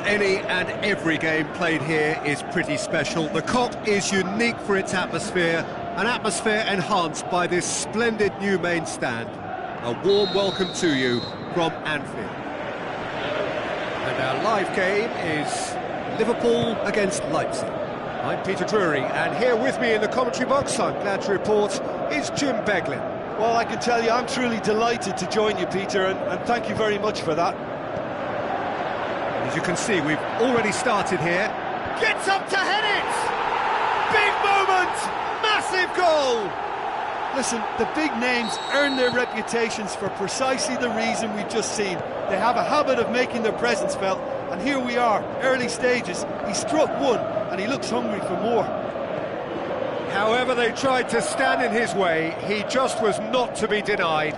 any and every game played here is pretty special. The Kop is unique for its atmosphere, an atmosphere enhanced by this splendid new main stand. A warm welcome to you from Anfield. And our live game is Liverpool against Leipzig. I'm Peter Drury, and here with me in the commentary box, I'm glad to report, is Jim Beglin. Well, I can tell you, I'm truly delighted to join you, Peter, and thank you very much for that. As you can see, we've already started here. Gets up to head it! Big moment! Massive goal! Listen, the big names earn their reputations for precisely the reason we've just seen. They have a habit of making their presence felt, and here we are, early stages. He struck one, and he looks hungry for more. However they tried to stand in his way, he just was not to be denied.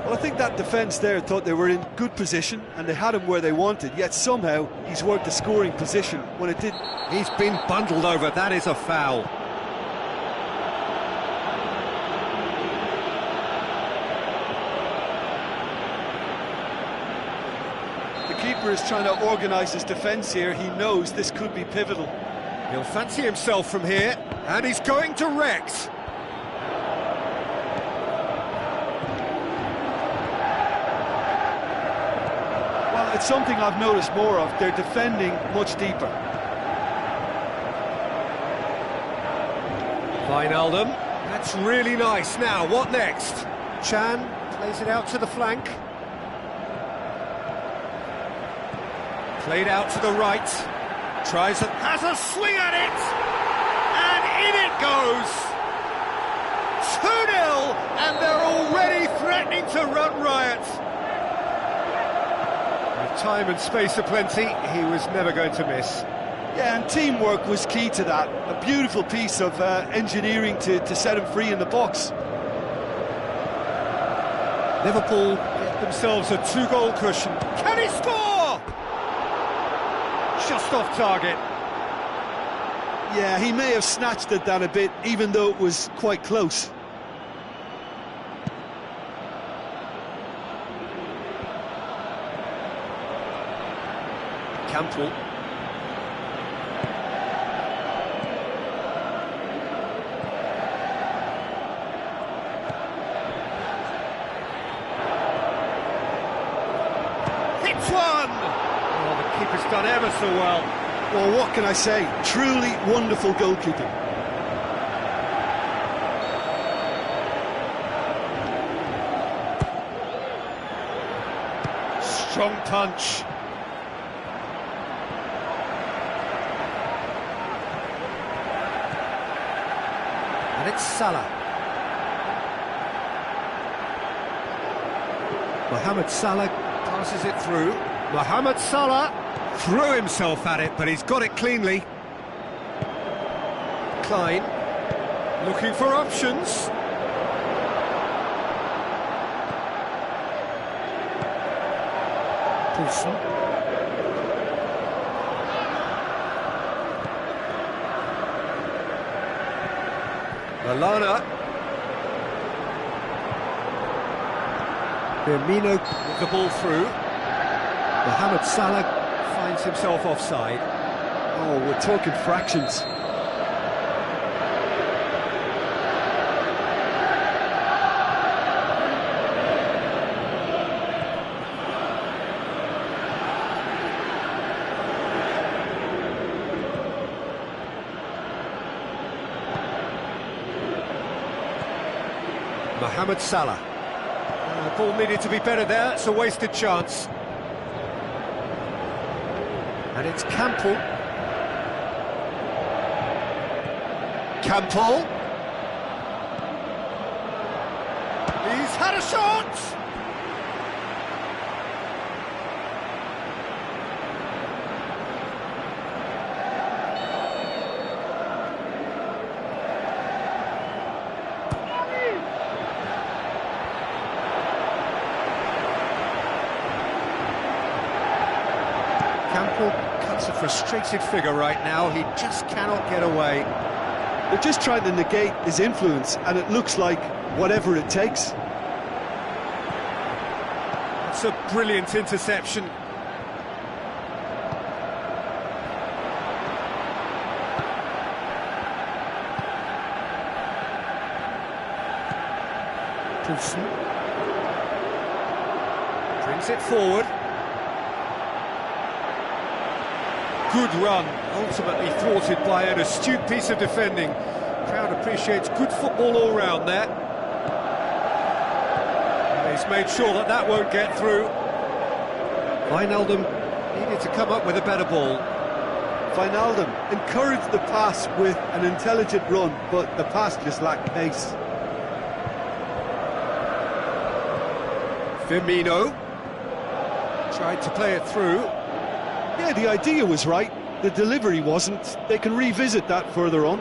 Well, I think that defence there thought they were in good position, and they had him where they wanted, yet somehow he's worked the scoring position when it didn't. He's been bundled over, that is a foul. The keeper is trying to organise his defence here. He knows this could be pivotal. He'll fancy himself from here, and he's going to Rex. Well, it's something I've noticed more of. They're defending much deeper. Wijnaldum, that's really nice. Now, what next? Chan plays it out to the flank. Played out to the right. Has a swing at it! And in it goes! 2-0, and they're already threatening to run riot. With time and space aplenty, he was never going to miss. Yeah, and teamwork was key to that. A beautiful piece of engineering to set him free in the box. Liverpool get themselves a 2-goal cushion. Can he score? Just off target. Yeah, he may have snatched it down a bit, even though it was quite close. Campbell. Hits one! Oh, the keeper's done ever so well. Well, what can I say? Truly wonderful goalkeeping. Strong punch. And it's Salah. Mohamed Salah passes it through. Mohamed Salah threw himself at it, but he's got it cleanly. Klein, looking for options. Poulsen. Lallana. Firmino with the ball through. Mohamed Salah finds himself offside. Oh, we're talking fractions. Mohamed Salah. The ball needed to be better there, it's a wasted chance. And it's Campbell. Campbell. He's had a shot! Campbell cuts a frustrated figure right now, he just cannot get away. They're just trying to negate his influence, and it looks like whatever it takes. That's a brilliant interception. Poulsen brings it forward. Good run, ultimately thwarted by an astute piece of defending. Crowd appreciates good football all round there. And he's made sure that that won't get through. Wijnaldum needed to come up with a better ball. Wijnaldum encouraged the pass with an intelligent run, but the pass just lacked pace. Firmino tried to play it through. Yeah, the idea was right, the delivery wasn't. They can revisit that further on.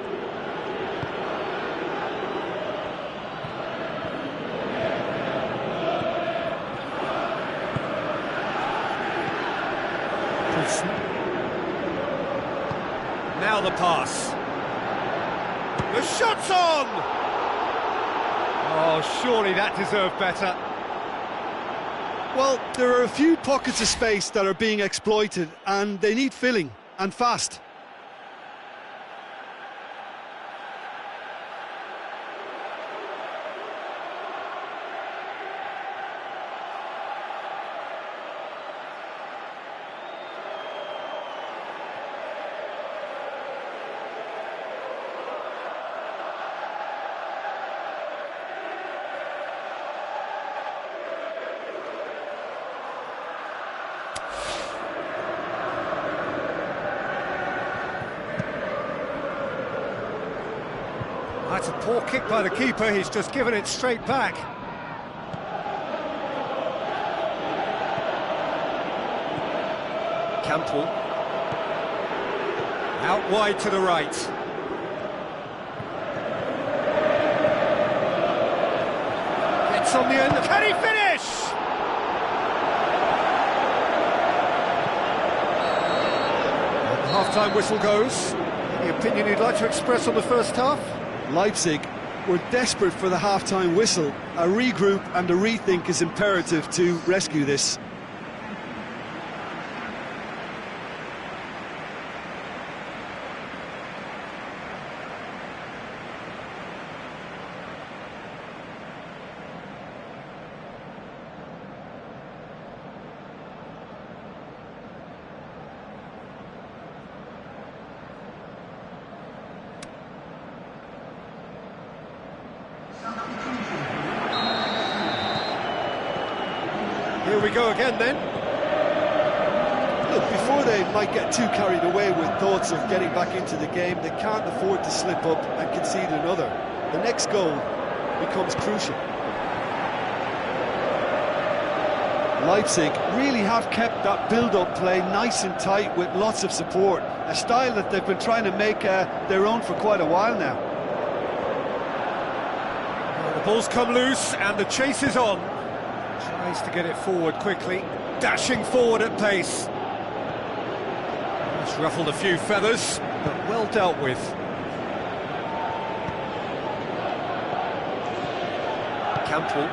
Now the pass. The shot's on! Oh, surely that deserved better. Well, there are a few pockets of space that are being exploited, and they need filling, and fast. That's a poor kick by the keeper, he's just given it straight back. Campbell. Out wide to the right. Gets on the end, can he finish? The half-time whistle goes. Any opinion you'd like to express on the first half? Leipzig were desperate for the half-time whistle. A regroup and a rethink is imperative to rescue this. Here we go again then. Look, before they might get too carried away with thoughts of getting back into the game, they can't afford to slip up and concede another. The next goal becomes crucial. Leipzig really have kept that build-up play nice and tight with lots of support, a style that they've been trying to make their own for quite a while now. Well, the ball's come loose and the chase is on. Tries to get it forward quickly, dashing forward at pace. It's ruffled a few feathers, but well dealt with. Campbell.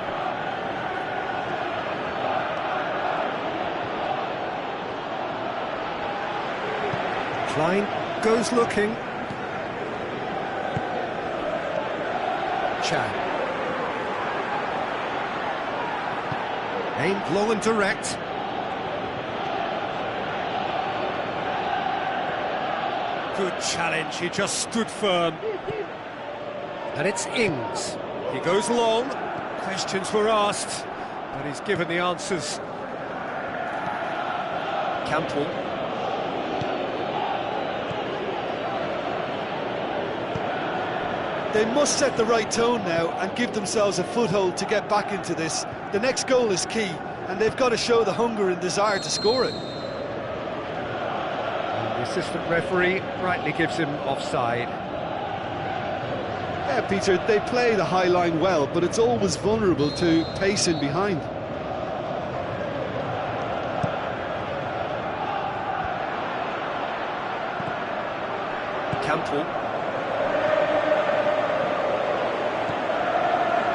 Klein goes looking. Chan. Aimed low and direct. Good challenge, he just stood firm. And it's Ings. He goes long, questions were asked, but he's given the answers. Campbell. They must set the right tone now and give themselves a foothold to get back into this. The next goal is key, and they've got to show the hunger and desire to score it. And the assistant referee rightly gives him offside. Yeah, Peter, they play the high line well, but it's always vulnerable to pace in behind. Campbell.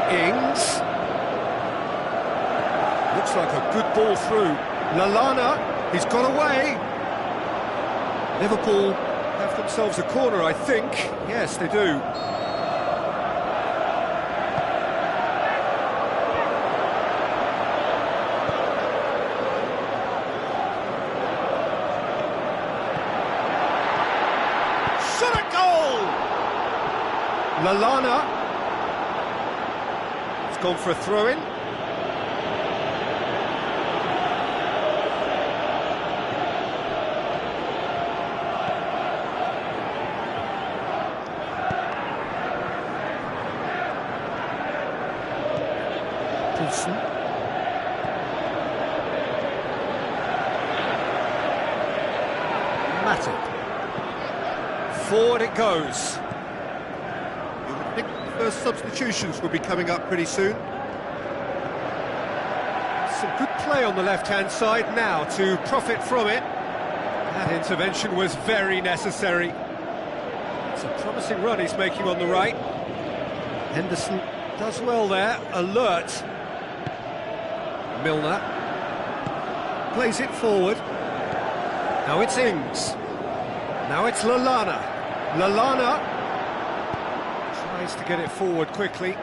Ings. Looks like a good ball through. Lallana, he's got away. Liverpool have themselves a corner, I think. Yes, they do. Lallana. It's gone for a throw-in. Poulsen. Matip. Forward it goes. You would think the first substitutions will be coming up pretty soon. Some good play on the left-hand side now to profit from it. That intervention was very necessary. It's a promising run he's making on the right. Henderson does well there, alert. Milner plays it forward. Now it's Ings. Now it's Lallana. Lallana tries to get it forward quickly.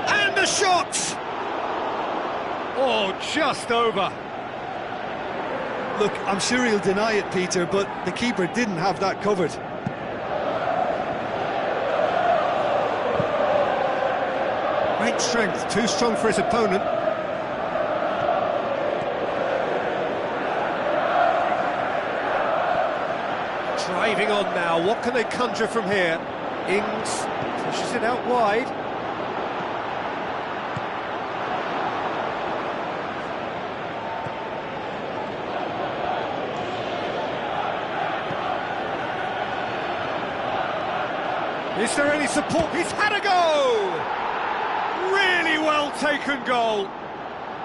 And the shot! Oh, just over. Look, I'm sure he'll deny it, Peter, but the keeper didn't have that covered. Great strength, too strong for his opponent. Driving on now, what can they conjure from here? Ings pushes it out wide. Is there any support? He's had a go! Really well taken goal.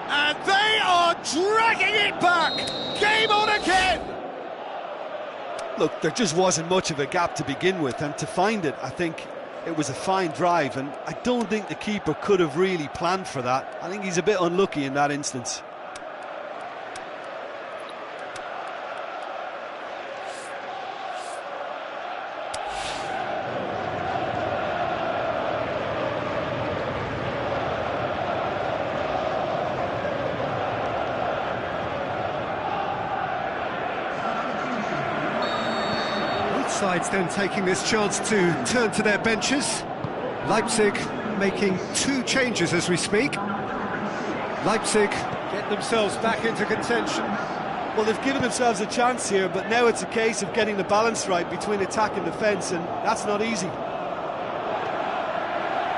And they are dragging it back! Game on again! Look, there just wasn't much of a gap to begin with, and to find it, I think it was a fine drive, and I don't think the keeper could have really planned for that. I think he's a bit unlucky in that instance. Sides then taking this chance to turn to their benches. Leipzig making 2 changes as we speak. Leipzig get themselves back into contention. Well, they've given themselves a chance here, but now it's a case of getting the balance right between attack and defence, and that's not easy.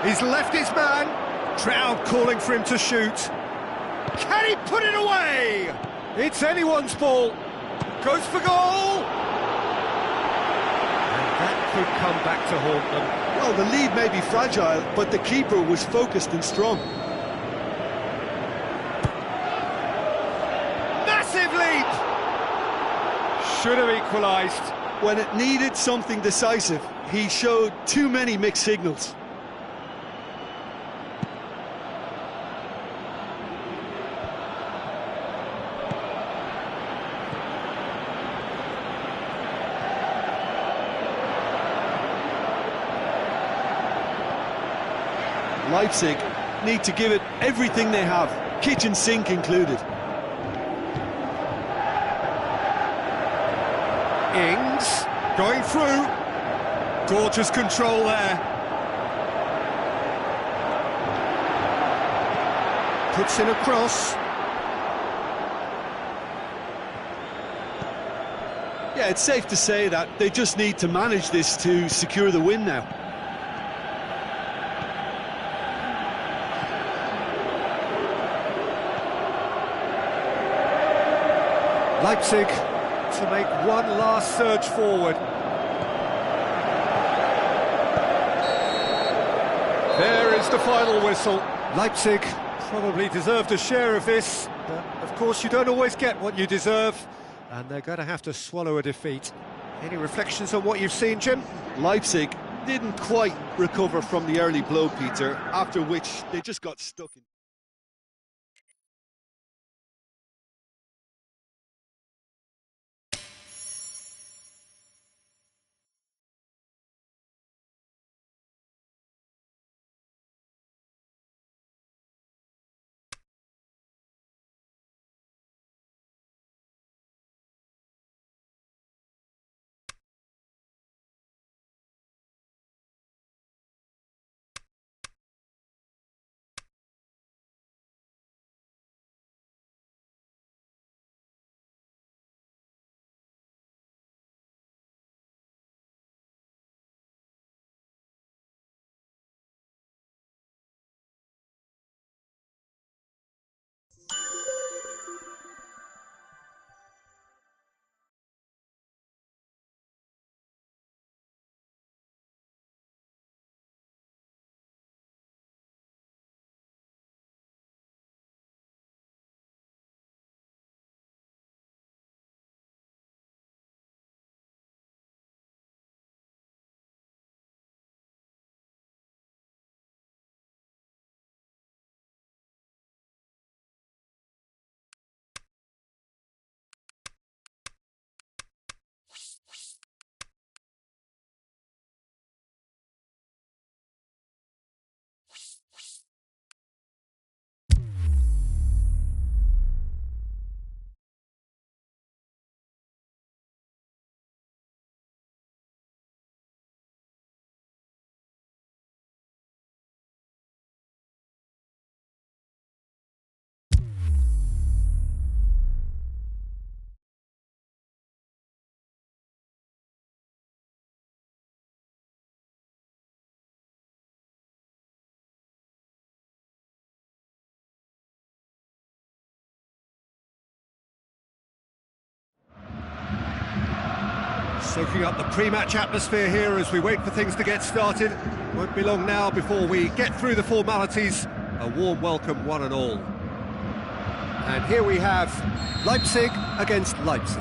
He's left his man. Crowd calling for him to shoot. Can he put it away? It's anyone's ball. Goes for goal. That could come back to haunt them. Well, the lead may be fragile, but the keeper was focused and strong. Massive leap! Should have equalised. When it needed something decisive, he showed too many mixed signals. Leipzig need to give it everything they have, kitchen sink included. Ings going through. Gorgeous control there. Puts in a cross. Yeah, it's safe to say that they just need to manage this to secure the win now. Leipzig to make one last surge forward. There is the final whistle. Leipzig probably deserved a share of this, but of course you don't always get what you deserve, and they're going to have to swallow a defeat. Any reflections on what you've seen, Jim? Leipzig didn't quite recover from the early blow, Peter, after which they just got stuck in. Soaking up the pre-match atmosphere here as we wait for things to get started. Won't be long now before we get through the formalities. A warm welcome, one and all. And here we have Leipzig against Leipzig.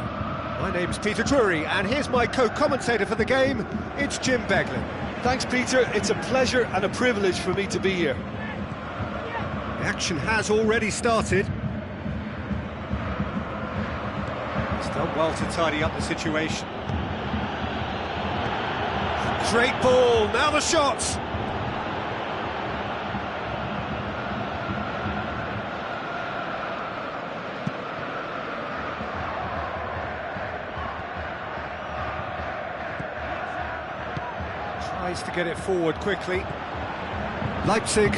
My name's Peter Drury, and here's my co-commentator for the game. It's Jim Beglin. Thanks, Peter. It's a pleasure and a privilege for me to be here. The action has already started. He's done well to tidy up the situation. Great ball, now the shots! Tries to get it forward quickly. Leipzig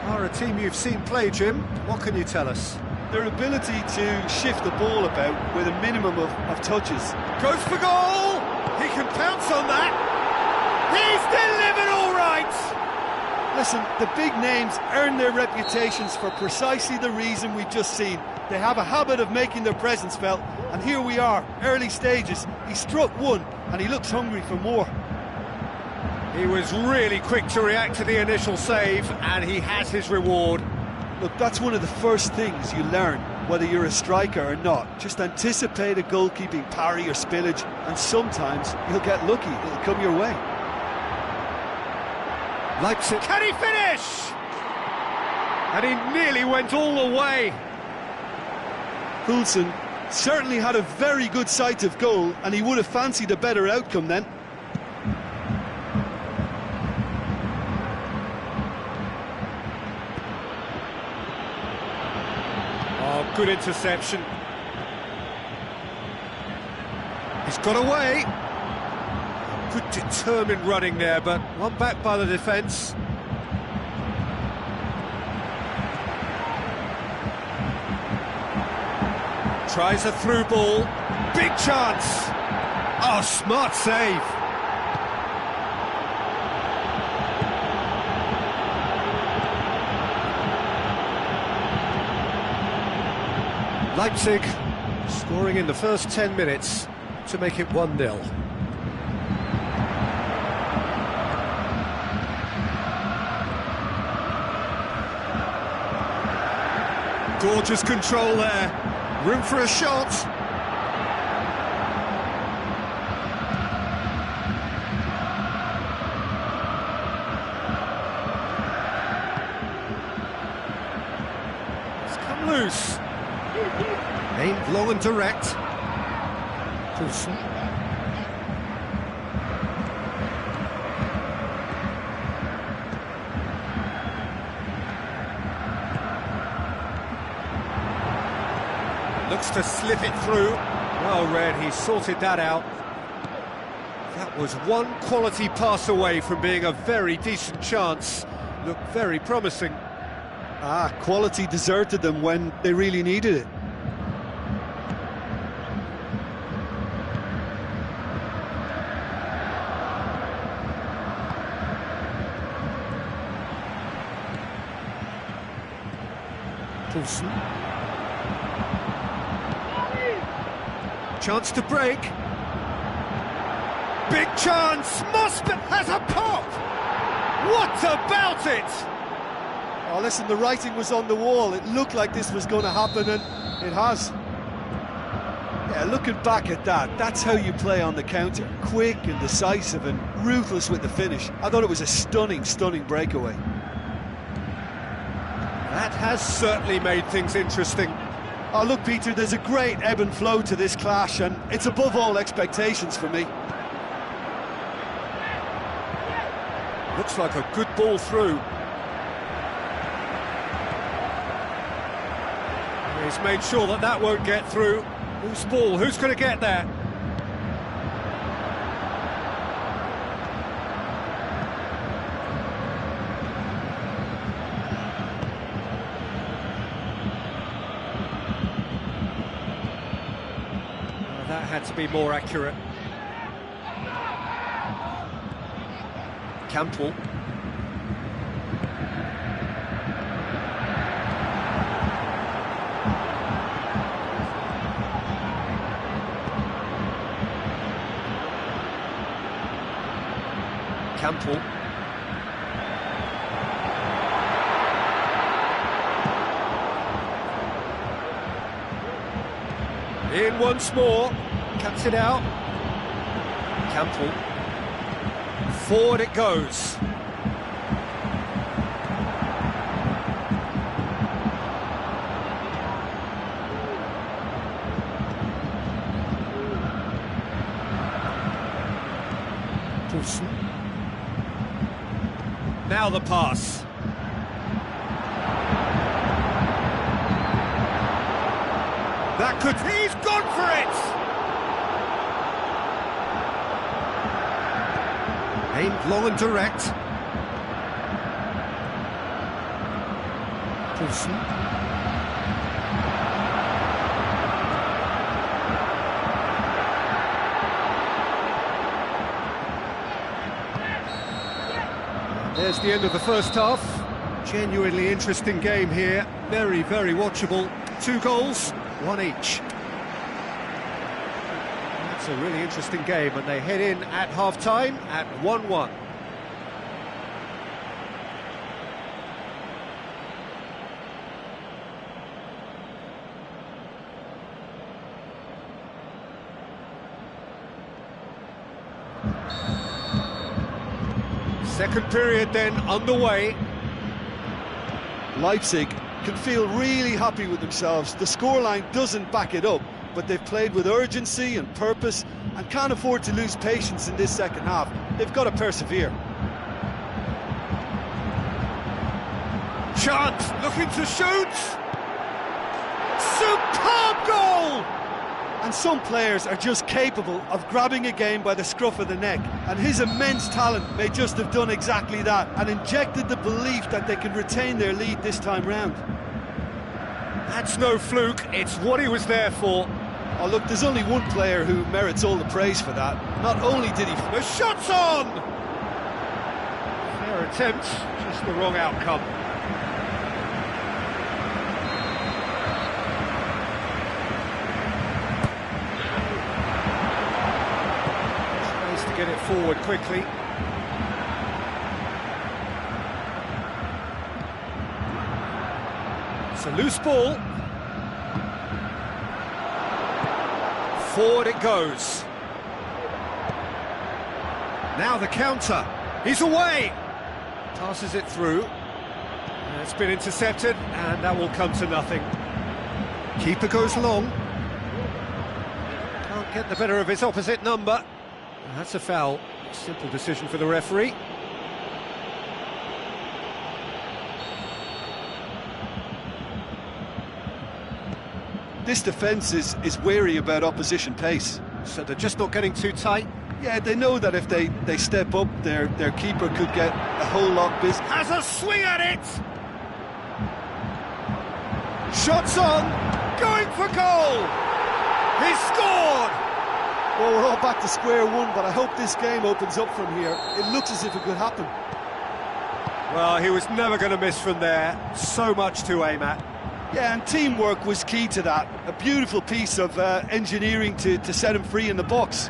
are a team you've seen play, Jim. What can you tell us? Their ability to shift the ball about with a minimum of touches. Goes for goal! He can pounce on that! He's delivered all right! Listen, the big names earn their reputations for precisely the reason we've just seen. They have a habit of making their presence felt, and here we are, early stages. He struck one, and he looks hungry for more. He was really quick to react to the initial save, and he has his reward. Look, that's one of the first things you learn, whether you're a striker or not. Just anticipate a goalkeeping parry or spillage, and sometimes you'll get lucky, it'll come your way. Leipzig, can he finish? And he nearly went all the way. Poulsen certainly had a very good sight of goal, and he would have fancied a better outcome then. Oh, good interception. He's got away. Good determined running there, but one back by the defence. Tries a through ball. Big chance. Oh, smart save. Leipzig scoring in the first 10 minutes to make it 1-0. Gorgeous control there. Room for a shot. It's come loose. Aimed long and direct. Poulsen. Looks to slip it through. Well read, he sorted that out. That was one quality pass away from being a very decent chance. Looked very promising. Quality deserted them when they really needed it. Poulsen. Chance to break. Big chance! Mosman has a pop! What about it? Oh, listen, the writing was on the wall. It looked like this was going to happen, and it has. Yeah, looking back at that, that's how you play on the counter. Quick and decisive and ruthless with the finish. I thought it was a stunning, stunning breakaway. That has certainly made things interesting. Oh, look, Peter, there's a great ebb and flow to this clash, and it's above all expectations for me. Looks like a good ball through. He's made sure that that won't get through. Whose ball? Who's going to get there? That had to be more accurate. Campbell. Campbell. In once more, cuts it out. Campbell. Forward it goes. Poulsen. Now the pass. That could... He's gone for it! Aimed long and direct. Poulsen. There's the end of the first half. Genuinely interesting game here. Very, very watchable. 2 goals, 1 each. That's a really interesting game, and they head in at half-time at 1-1. Second period then underway. Leipzig can feel really happy with themselves. The scoreline doesn't back it up, but they've played with urgency and purpose and can't afford to lose patience in this second half. They've got to persevere. Chance, looking to shoot! Superb goal! And some players are just capable of grabbing a game by the scruff of the neck, and his immense talent may just have done exactly that and injected the belief that they can retain their lead this time round. That's no fluke, it's what he was there for. Oh look, there's only one player who merits all the praise for that. Not only did he... The shot's on! Fair attempt, just the wrong outcome. Tries to get it forward quickly. It's a loose ball. Forward it goes. Now the counter. He's away. Passes it through. It's been intercepted, and that will come to nothing. Keeper goes long. Can't get the better of his opposite number. That's a foul. Simple decision for the referee. This defence is wary about opposition pace. So they're just not getting too tight. Yeah, they know that if they step up, their keeper could get a whole lot busy. Has a swing at it! Shots on! Going for goal! He scored! Well, we're all back to square one, but I hope this game opens up from here. It looks as if it could happen. Well, he was never going to miss from there. So much to aim at. Yeah, and teamwork was key to that. A beautiful piece of engineering to set him free in the box.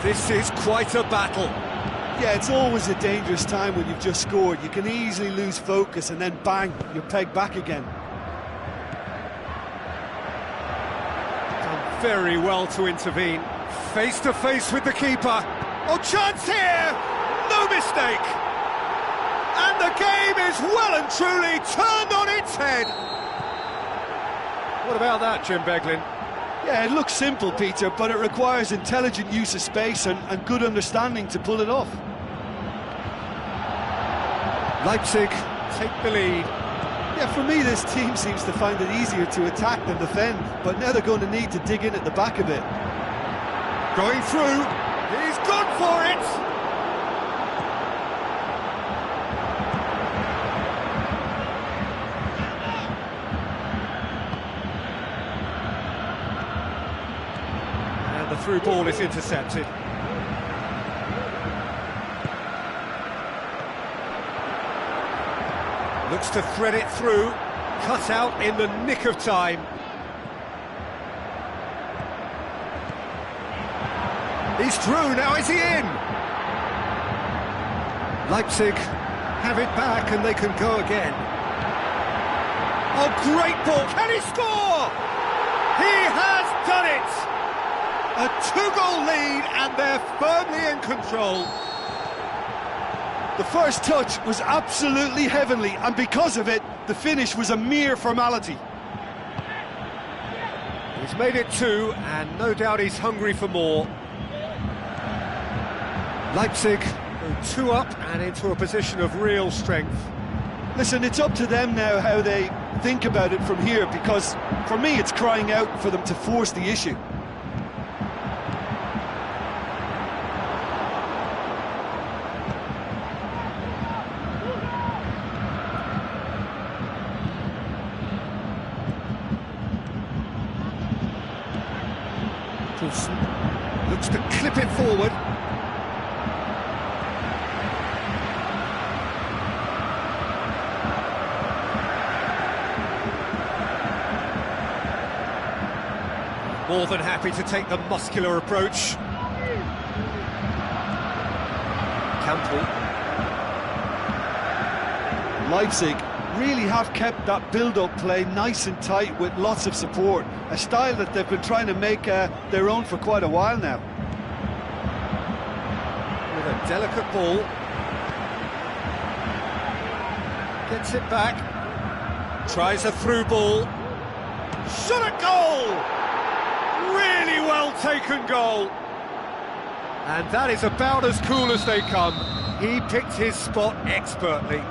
This is quite a battle. Yeah, it's always a dangerous time when you've just scored. You can easily lose focus and then bang, you're pegged back again. Done very well to intervene. Face to face with the keeper. Oh, chance here! No mistake! And the game is well and truly turned on its head. What about that, Jim Beglin? Yeah, it looks simple, Peter, but it requires intelligent use of space and good understanding to pull it off. Leipzig take the lead. Yeah, for me, this team seems to find it easier to attack than defend, but now they're going to need to dig in at the back a bit. Going through. He's gone for it! The through ball is intercepted. Looks to thread it through, cut out in the nick of time. He's through, now is he in? Leipzig have it back and they can go again. Oh, great ball! Can he score? He has done it! A 2-goal lead and they're firmly in control. The first touch was absolutely heavenly, and because of it, the finish was a mere formality. He's made it 2, and no doubt he's hungry for more. Leipzig go 2 up and into a position of real strength. Listen, it's up to them now how they think about it from here, because for me it's crying out for them to force the issue. Looks to clip it forward. More than happy to take the muscular approach. Campbell. Leipzig really have kept that build-up play nice and tight with lots of support, a style that they've been trying to make their own for quite a while now. With a delicate ball. Gets it back. Tries a through ball. Shot at goal! Really well taken goal. And that is about as cool as they come. He picked his spot expertly.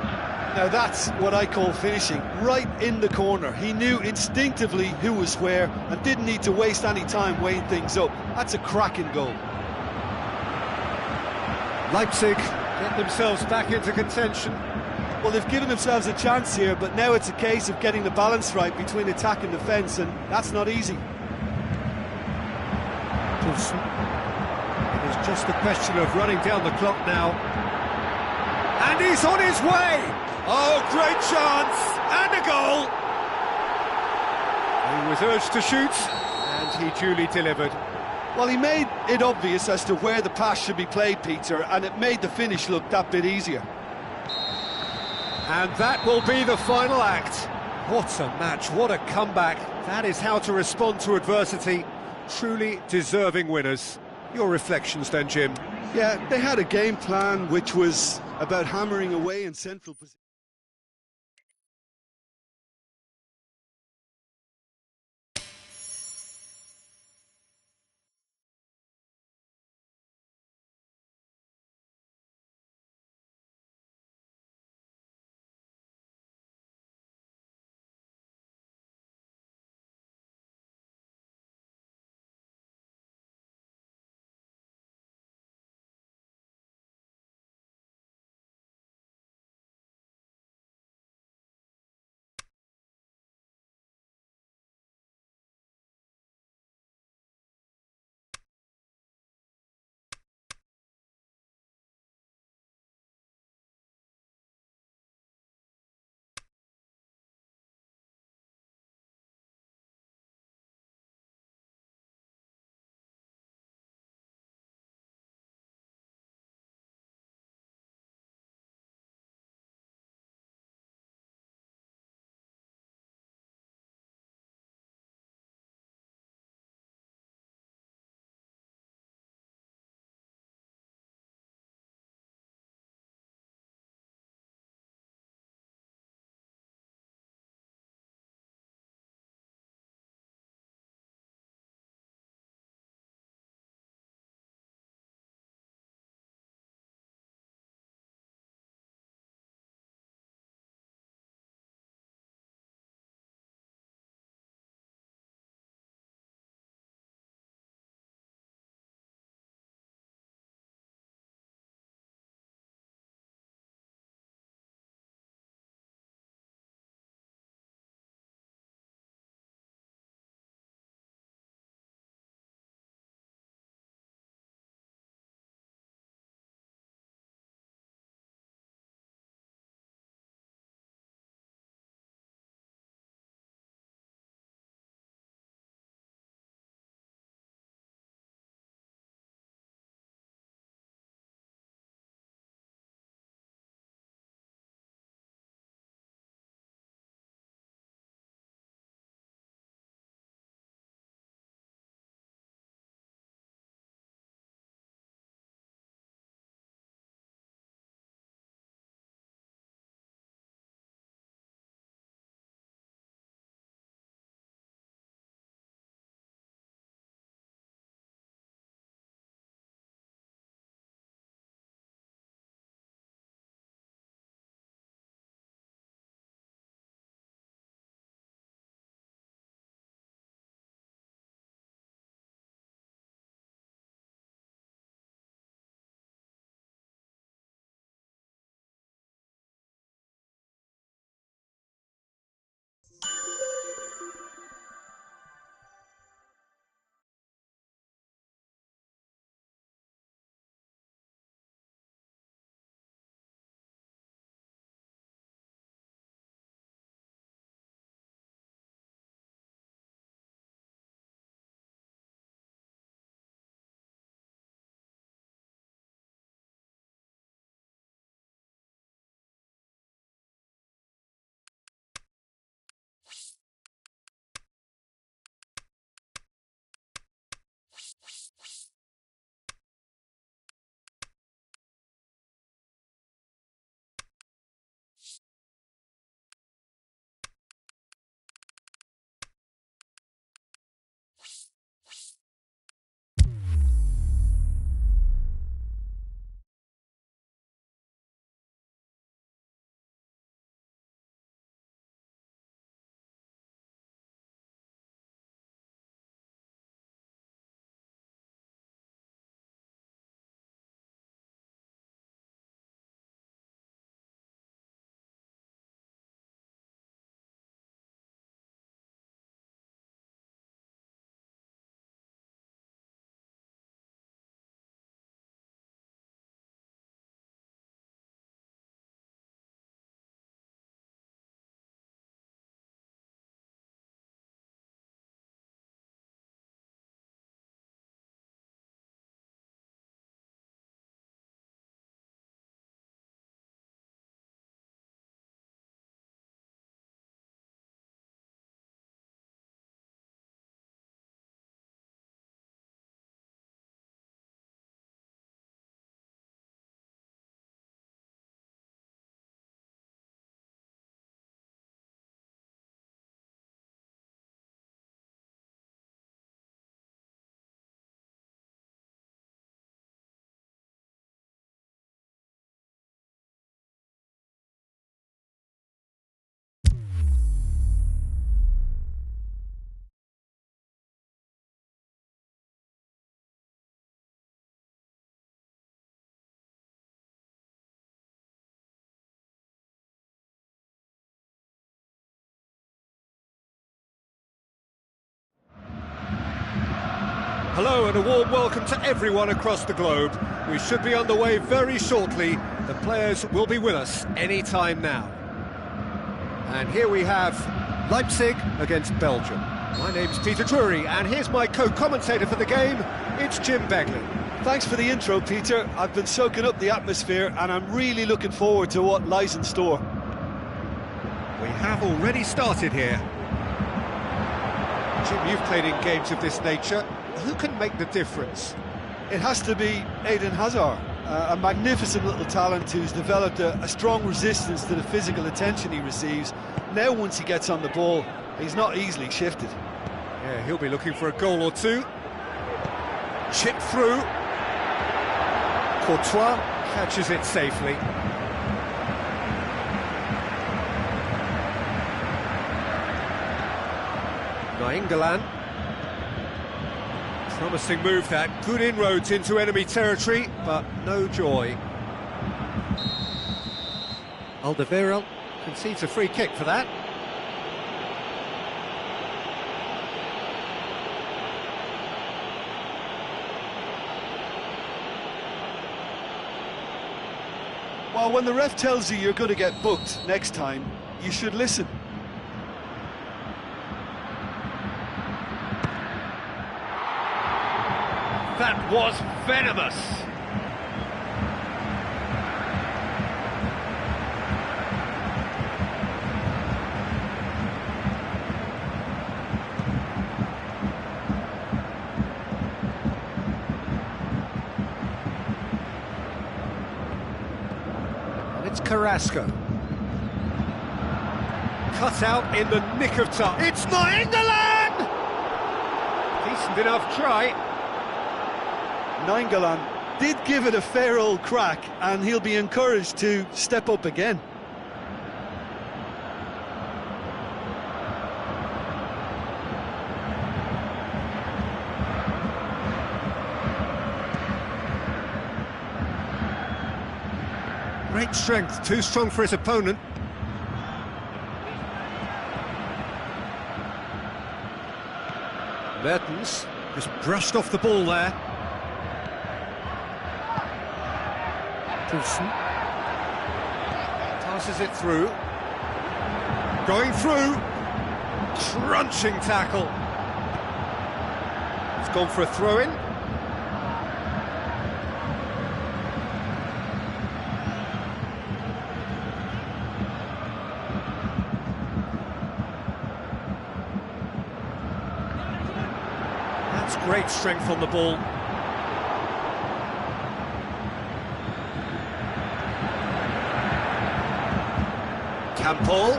Now that's what I call finishing, right in the corner. He knew instinctively who was where and didn't need to waste any time weighing things up. That's a cracking goal. Leipzig get themselves back into contention. Well, they've given themselves a chance here, but now it's a case of getting the balance right between attack and defence, and that's not easy. Poulsen. It is just a question of running down the clock now. And he's on his way! Oh, great chance! And a goal! He was urged to shoot, and he duly delivered. Well, he made it obvious as to where the pass should be played, Peter, and it made the finish look that bit easier. And that will be the final act. What a match, what a comeback. That is how to respond to adversity. Truly deserving winners. Your reflections then, Jim? Yeah, they had a game plan which was about hammering away in central position. Hello and a warm welcome to everyone across the globe. We should be underway very shortly. The players will be with us any time now. And here we have Leipzig against Belgium. My name's Peter Drury, and here's my co-commentator for the game. It's Jim Begley. Thanks for the intro, Peter. I've been soaking up the atmosphere and I'm really looking forward to what lies in store. We have already started here. Jim, you've played in games of this nature. Who can make the difference? It has to be Eden Hazard, a magnificent little talent who's developed a strong resistance to the physical attention he receives. Now once he gets on the ball, he's not easily shifted. Yeah, he'll be looking for a goal or two. Chip through. Courtois catches it safely. Nainggolan. Promising move that, good inroads into enemy territory, but no joy. Alderweireld concedes a free kick for that. Well, when the ref tells you you're going to get booked next time, you should listen. That was venomous. And it's Carrasco. Cut out in the nick of time. It's Nainggolan! Decent enough try. Nainggolan did give it a fair old crack, and he'll be encouraged to step up again. Great strength, too strong for his opponent. Mertens just brushed off the ball there. Poulsen passes it through. Going through. Crunching tackle. It's gone for a throw-in. That's great strength on the ball. Campbell.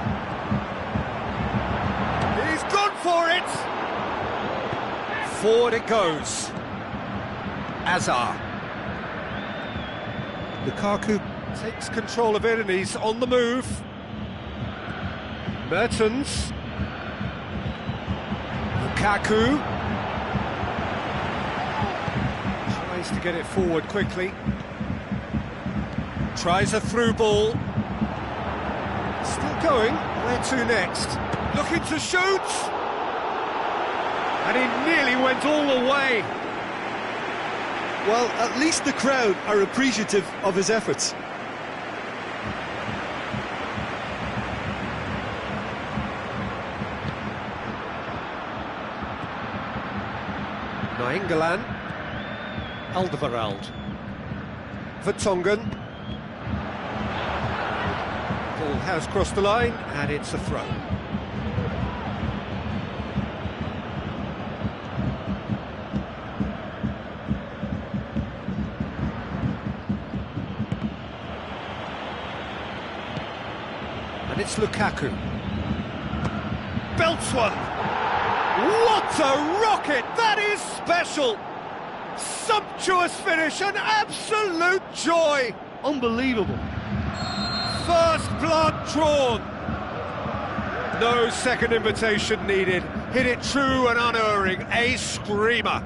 He's gone for it! Forward it goes. Azar. Lukaku takes control of it and he's on the move. Mertens. Lukaku. Tries to get it forward quickly. Tries a through ball. Still going, where to next? Looking to shoot! And he nearly went all the way. Well, at least the crowd are appreciative of his efforts. Nainggolan. Alderweireld. Vertonghen. Ball has crossed the line, and it's a throw. And it's Lukaku. Belts one! What a rocket! That is special! Sumptuous finish, an absolute joy! Unbelievable. First blood drawn. No second invitation needed. Hit it true and unerring. A screamer.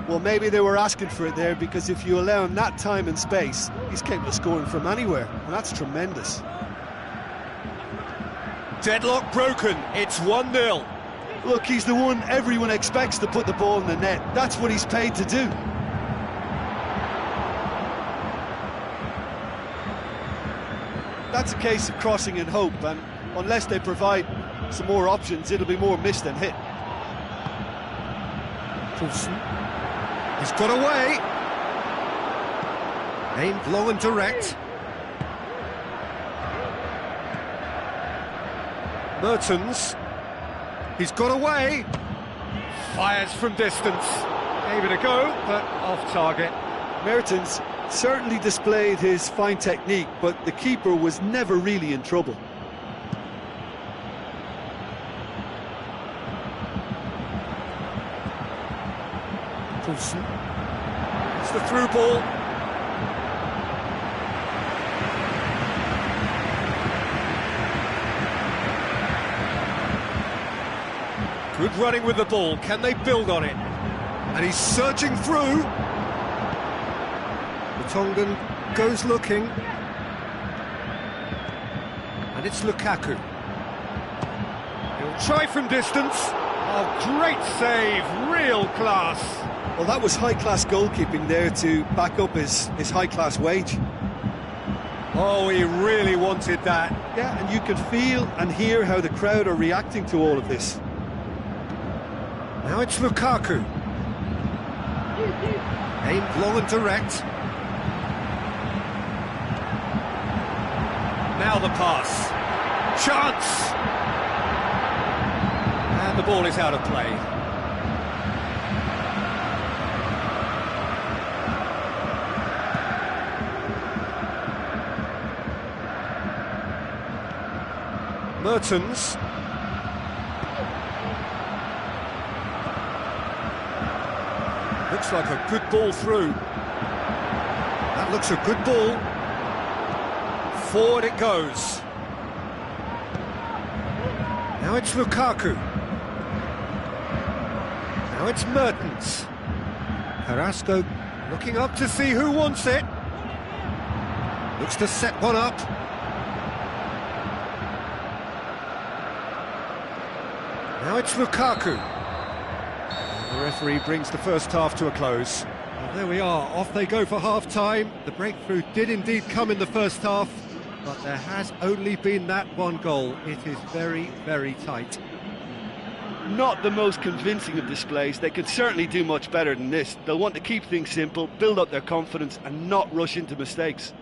Well, maybe they were asking for it there, because if you allow him that time and space, he's capable of scoring from anywhere, and that's tremendous. Deadlock broken. It's 1-0. Look, he's the one everyone expects to put the ball in the net. That's what he's paid to do. That's a case of crossing in hope, and unless they provide some more options, it'll be more miss than hit. Coulson. He's got away. Aimed long and direct. Mertens. He's got away. Fires from distance. Gave it a go, but off target. Mertens certainly displayed his fine technique, but the keeper was never really in trouble. Coulson. It's the through ball. Good running with the ball. Can they build on it? And he's surging through. Tongan goes looking. And it's Lukaku. He'll try from distance. Oh, great save. Real class. Well, that was high-class goalkeeping there to back up his high-class wage. Oh, he really wanted that. Yeah, and you can feel and hear how the crowd are reacting to all of this. Now it's Lukaku. Aimed long and direct. Now the pass. Chance! And the ball is out of play. Mertens. Looks like a good ball through. That looks a good ball. Forward it goes. Now it's Lukaku. Now it's Mertens. Carrasco looking up to see who wants it. Looks to set one up. Now it's Lukaku. The referee brings the first half to a close. Well, there we are, off they go for half-time. The breakthrough did indeed come in the first half, but there has only been that one goal. It is very, very tight. Not the most convincing of displays. They could certainly do much better than this. They'll want to keep things simple, build up their confidence and not rush into mistakes.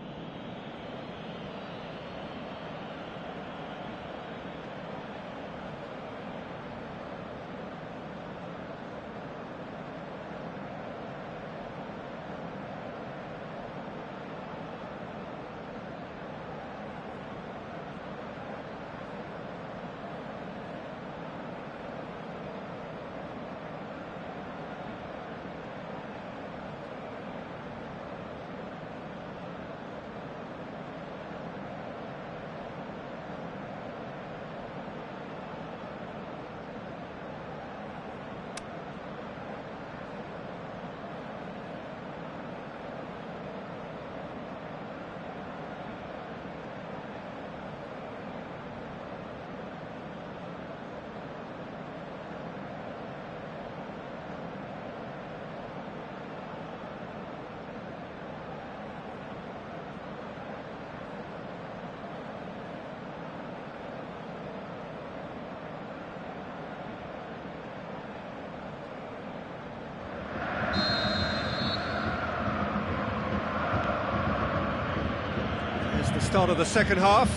Start of the second half.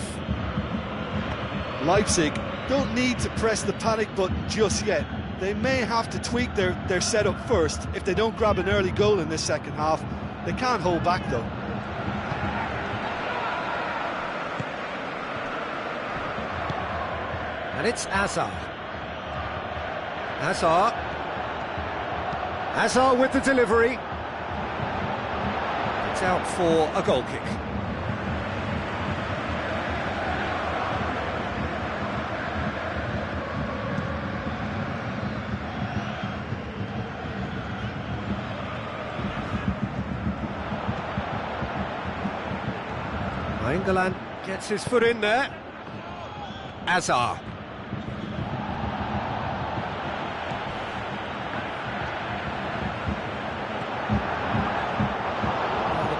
Leipzig don't need to press the panic button just yet. They may have to tweak their setup first. If they don't grab an early goal in this second half, they can't hold back though. And it's Azar. Azar with the delivery. It's out for a goal kick. England gets his foot in there. Azar.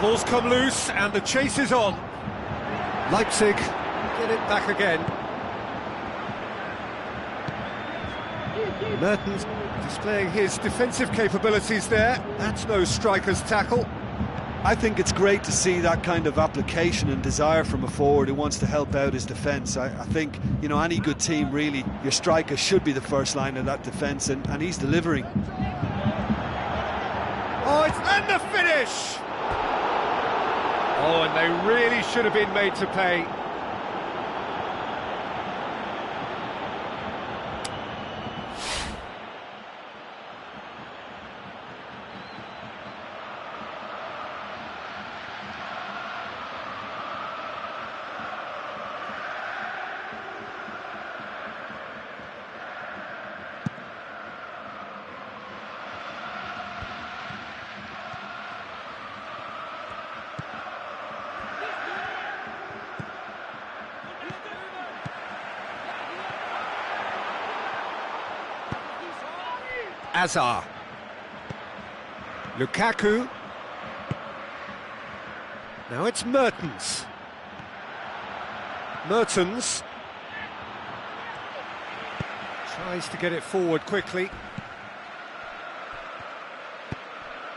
Ball's come loose and the chase is on. Leipzig get it back again. Mertens displaying his defensive capabilities there. That's no striker's tackle. I think it's great to see that kind of application and desire from a forward who wants to help out his defence. I think, you know, any good team, really, your striker should be the first line of that defence, and he's delivering. Oh, it's and the finish! Oh, and they really should have been made to pay. Azar. Lukaku. Now it's Mertens. Mertens tries to get it forward quickly.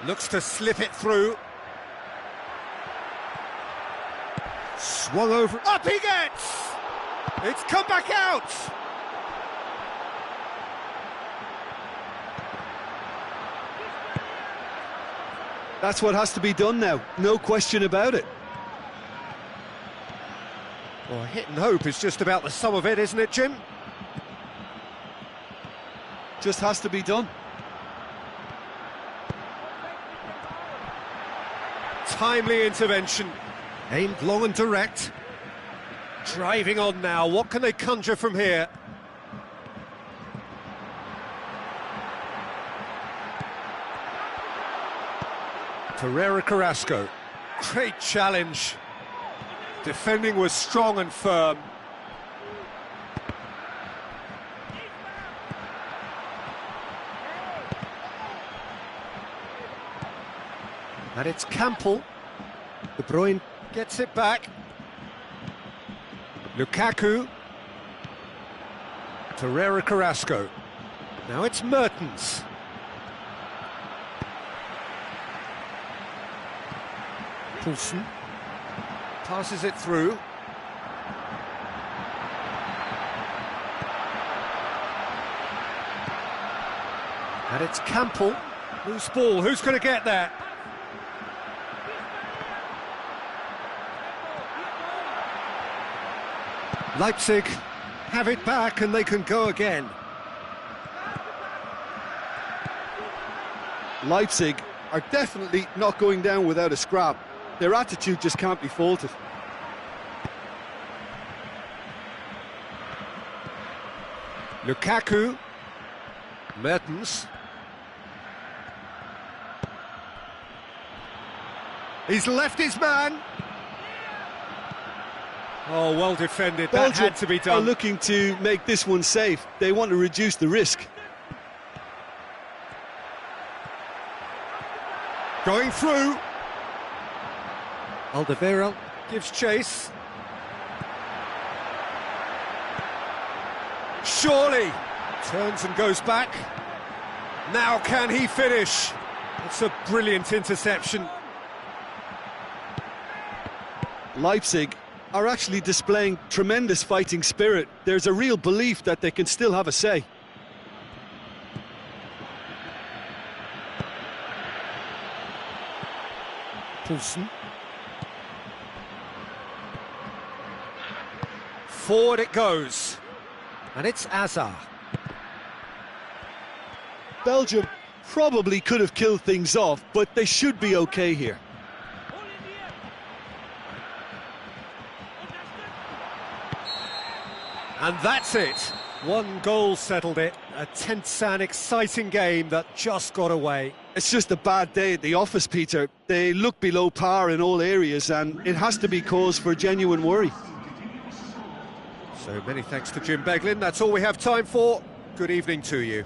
Looks to slip it through. Swung over. Up he gets! It's come back out! That's what has to be done now, no question about it. Well, hit and hope is just about the sum of it, isn't it, Jim? Just has to be done. Timely intervention, aimed long and direct. Driving on now, what can they conjure from here? Torreira Carrasco, great challenge. Defending was strong and firm. And it's Campbell. De Bruyne gets it back. Lukaku. Torreira Carrasco. Now it's Mertens. Poulsen passes it through. And it's Campbell. Loose ball, who's going to get there? Leipzig have it back and they can go again. Leipzig are definitely not going down without a scrap. Their attitude just can't be faulted. Lukaku. Mertens. He's left his man. Oh, well defended. That Belgium had to be are done. looking to make this one safe. They want to reduce the risk. Going through. Alderweireld gives chase. Surely turns and goes back. Now can he finish? It's a brilliant interception. Leipzig are actually displaying tremendous fighting spirit. There's a real belief that they can still have a say. Poulsen. Forward it goes. And it's Azar. Belgium probably could have killed things off, but they should be okay here. And that's it. One goal settled it. A tense and exciting game that just got away. It's just a bad day at the office, Peter. They look below par in all areas, and it has to be cause for genuine worry. So many thanks to Jim Beglin. That's all we have time for. Good evening to you.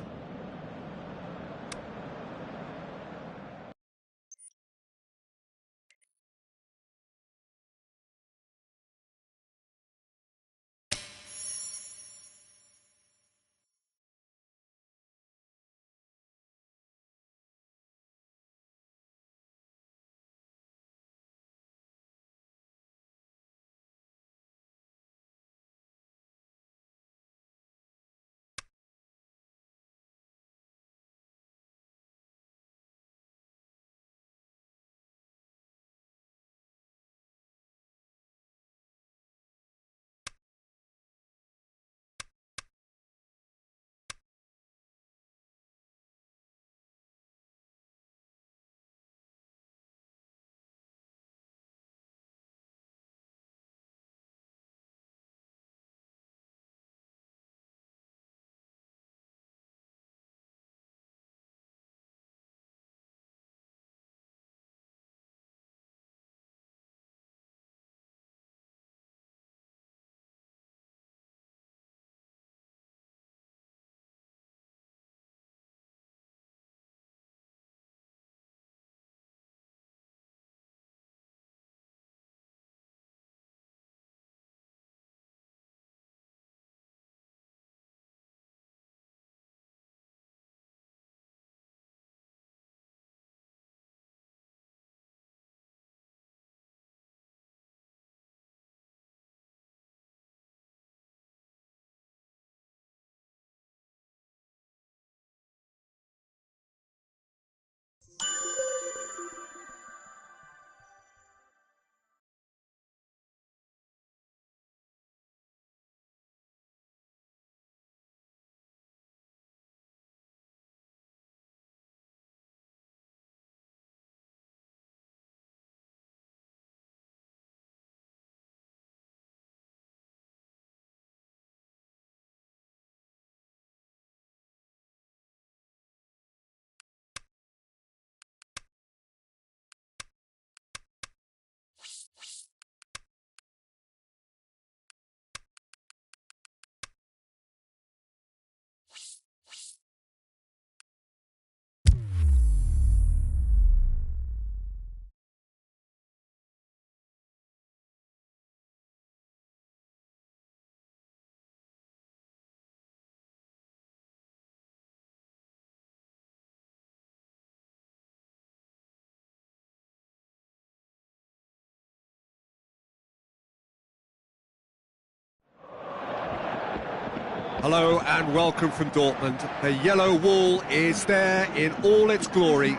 Hello and welcome from Dortmund. The yellow wall is there in all its glory.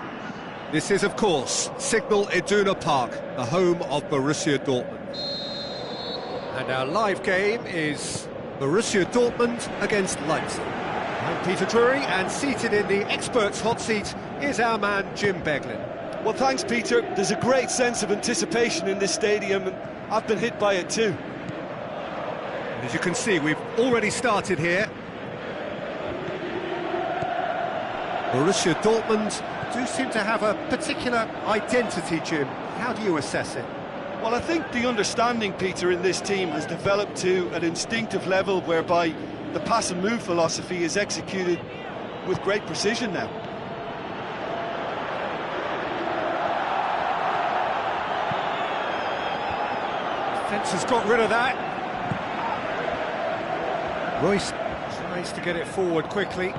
This is, of course, Signal Iduna Park, the home of Borussia Dortmund. And our live game is Borussia Dortmund against Leipzig. I'm Peter Drury, and seated in the experts' hot seat is our man Jim Beglin. Well, thanks, Peter. There's a great sense of anticipation in this stadium, and I've been hit by it too. As you can see, we've already started here. Borussia Dortmund do seem to have a particular identity, Jim. How do you assess it? Well, I think the understanding, Peter, in this team has developed to an instinctive level whereby the pass and move philosophy is executed with great precision now. Defence has got rid of that. Royce tries to get it forward quickly.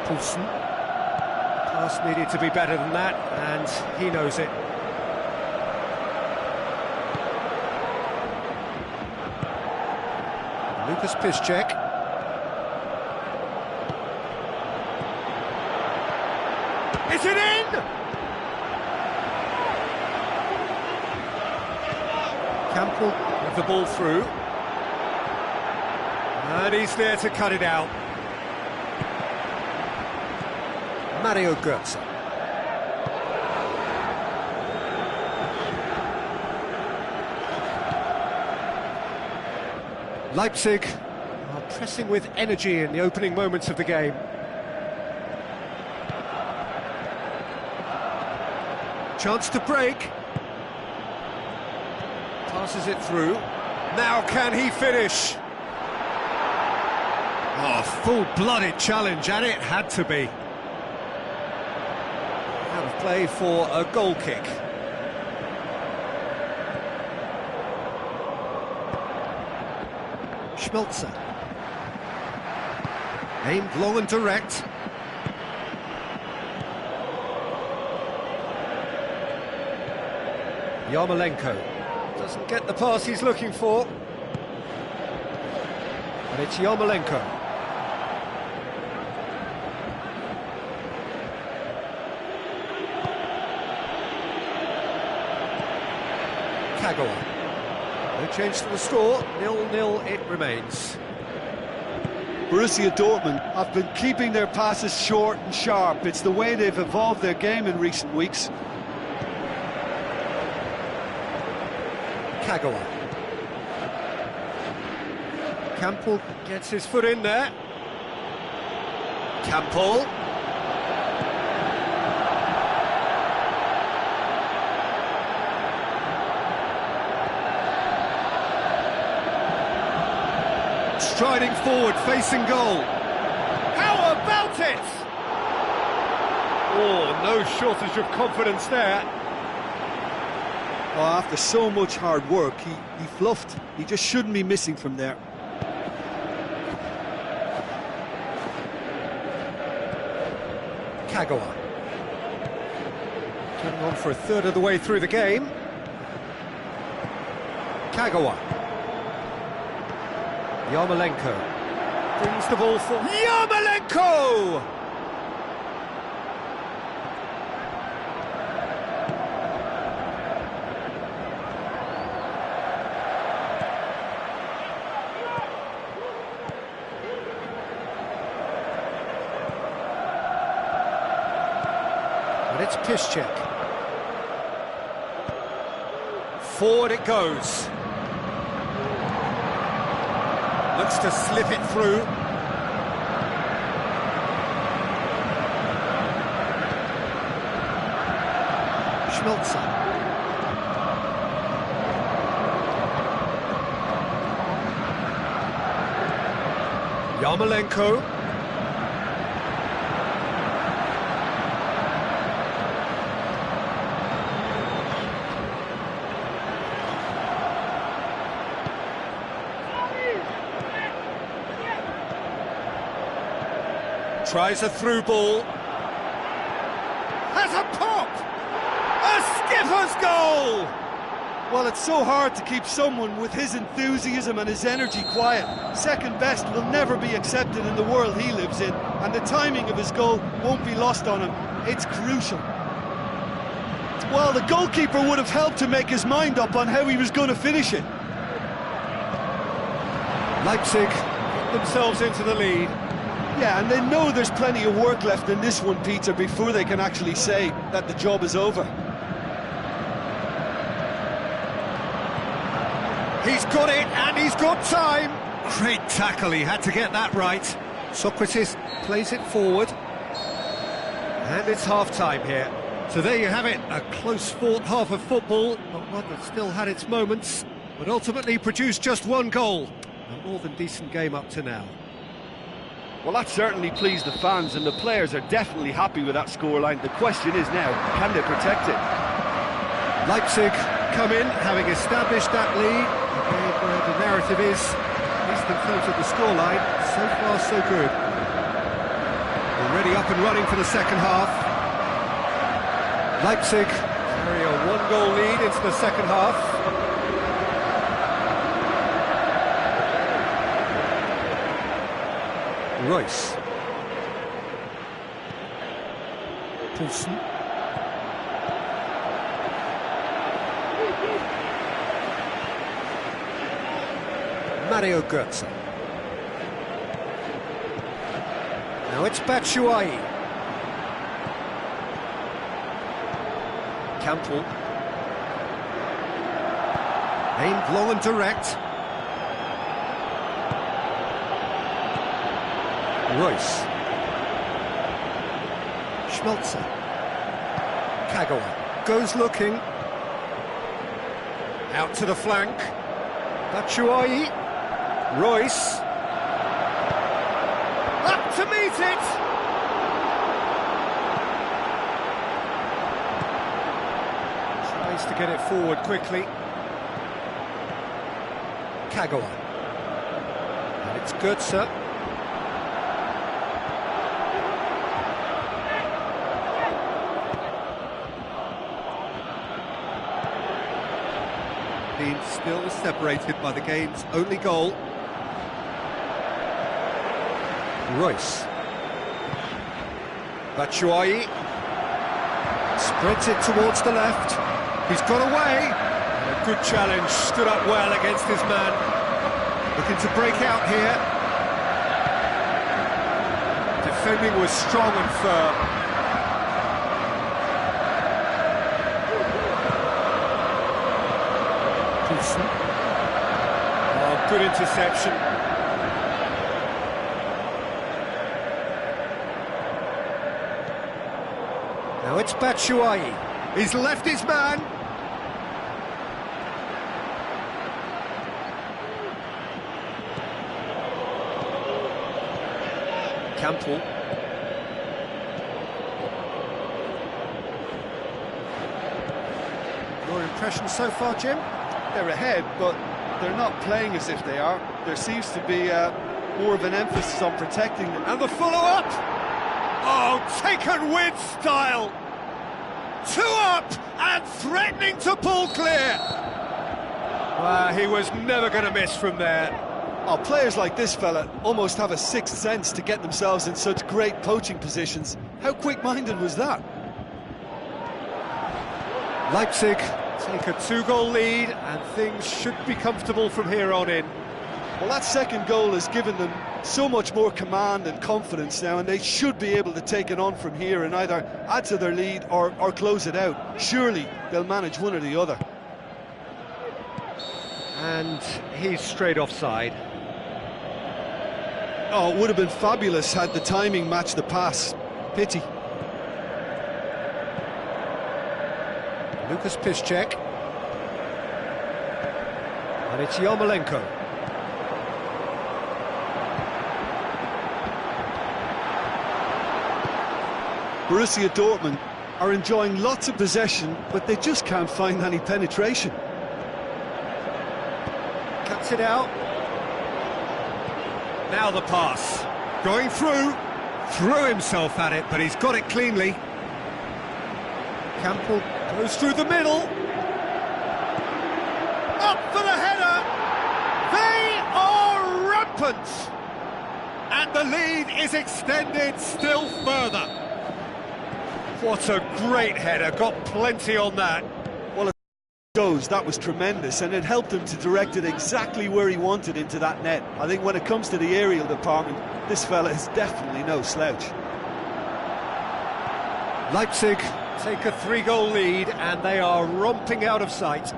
Poulsen. Pass needed to be better than that, and he knows it. Lucas Piszczek. Is it in? Campbell with the ball through. And he's there to cut it out. Mario Götze. Leipzig are pressing with energy in the opening moments of the game. Chance to break. Passes it through. Now can he finish? Oh, full-blooded challenge, and it had to be. Out of play for a goal kick. Schmelzer. Aimed long and direct. Yarmolenko doesn't get the pass he's looking for. And it's Yarmolenko. Kagawa. No change to the score, 0-0 it remains. Borussia Dortmund have been keeping their passes short and sharp. It's the way they've evolved their game in recent weeks. Kagawa. Campbell gets his foot in there. Campbell. Striding forward, facing goal. How about it? Oh, no shortage of confidence there. Oh, after so much hard work, he fluffed. He just shouldn't be missing from there. Kagawa. Turning on for a third of the way through the game. Kagawa. Yarmolenko brings the ball for Yarmolenko! And it's Piszczek. Forward it goes. Looks to slip it through. Schmelzer. Yarmolenko. Tries a through ball. Has a pop! A skipper's goal! Well, it's so hard to keep someone with his enthusiasm and his energy quiet. Second best will never be accepted in the world he lives in, and the timing of his goal won't be lost on him. It's crucial. Well, the goalkeeper would have helped to make his mind up on how he was going to finish it. Leipzig put themselves into the lead. Yeah, and they know there's plenty of work left in this one, Peter, before they can actually say that the job is over. He's got it, and he's got time. Great tackle, he had to get that right. Sokratis plays it forward. And it's half-time here. So there you have it, a close-fought half of football, but one that still had its moments, but ultimately produced just one goal. A more than decent game up to now. Well, that certainly pleased the fans, and the players are definitely happy with that scoreline. The question is now, can they protect it? Leipzig come in, having established that lead. Where the narrative is, at least in terms of the scoreline, so far so good. Already up and running for the second half. Leipzig carry a one-goal lead into the second half. Royce. Poulsen. Mario Götze. Now it's Batshuayi. Campbell. Aimed long and direct. Royce. Schmelzer. Kagawa goes looking. Out to the flank. Batshuayi. Royce. Up to meet it! Tries to get it forward quickly. Kagawa. And it's Götze. Being still separated by the game's only goal. Royce. Batshuayi spreads it towards the left. He's got away. And a good challenge, stood up well against his man. Looking to break out here. Defending was strong and firm. Poulsen. Oh, good interception. Now it's Batshuayi. He's left his man. Campbell. Your impression so far, Jim? They're ahead, but they're not playing as if they are. There seems to be more of an emphasis on protecting them. And the follow-up! Oh, taken with style! 2 up and threatening to pull clear! He was never going to miss from there. Oh, players like this fella almost have a sixth sense to get themselves in such great poaching positions. How quick-minded was that? Leipzig take a 2-goal lead and things should be comfortable from here on in. Well, that second goal has given them so much more command and confidence now, and they should be able to take it on from here and either add to their lead or close it out. Surely they'll manage one or the other. And he's straight offside. Oh, it would have been fabulous had the timing matched the pass. Pity. Lucas Piszczek. And it's Yarmolenko. Borussia Dortmund are enjoying lots of possession, but they just can't find any penetration. Cuts it out. Now the pass. Going through. Threw himself at it, but he's got it cleanly. Campbell goes through the middle. opens. And the lead is extended still further. What a great header, got plenty on that. Well, it goes, that was tremendous, and it helped him to direct it exactly where he wanted into that net. I think when it comes to the aerial department, this fella is definitely no slouch. Leipzig take a 3-goal lead and they are romping out of sight.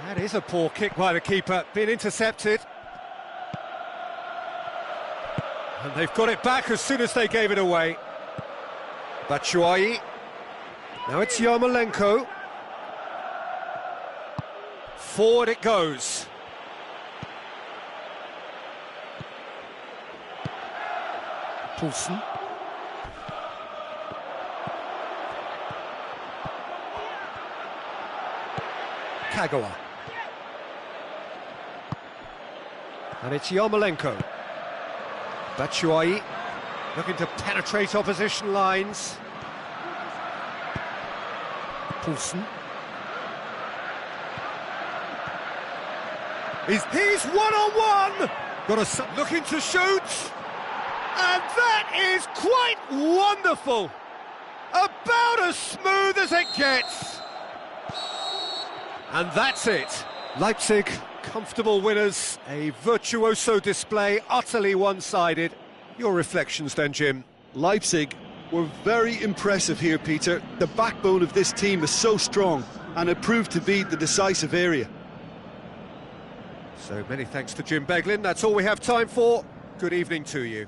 That is a poor kick by the keeper, been intercepted. And they've got it back as soon as they gave it away. Batshuayi. Now it's Yarmolenko. Forward it goes. Poulsen. Kagawa. And it's Yarmolenko. Batshuayi looking to penetrate opposition lines. Poulsen. He's one-on-one! Looking to shoot! And that is quite wonderful! About as smooth as it gets! And that's it. Leipzig, comfortable winners. A virtuoso display, utterly one-sided. Your reflections then, Jim? Leipzig were very impressive here, Peter. The backbone of this team is so strong, and it proved to be the decisive area. So many thanks to Jim Beglin. That's all we have time for. Good evening to you.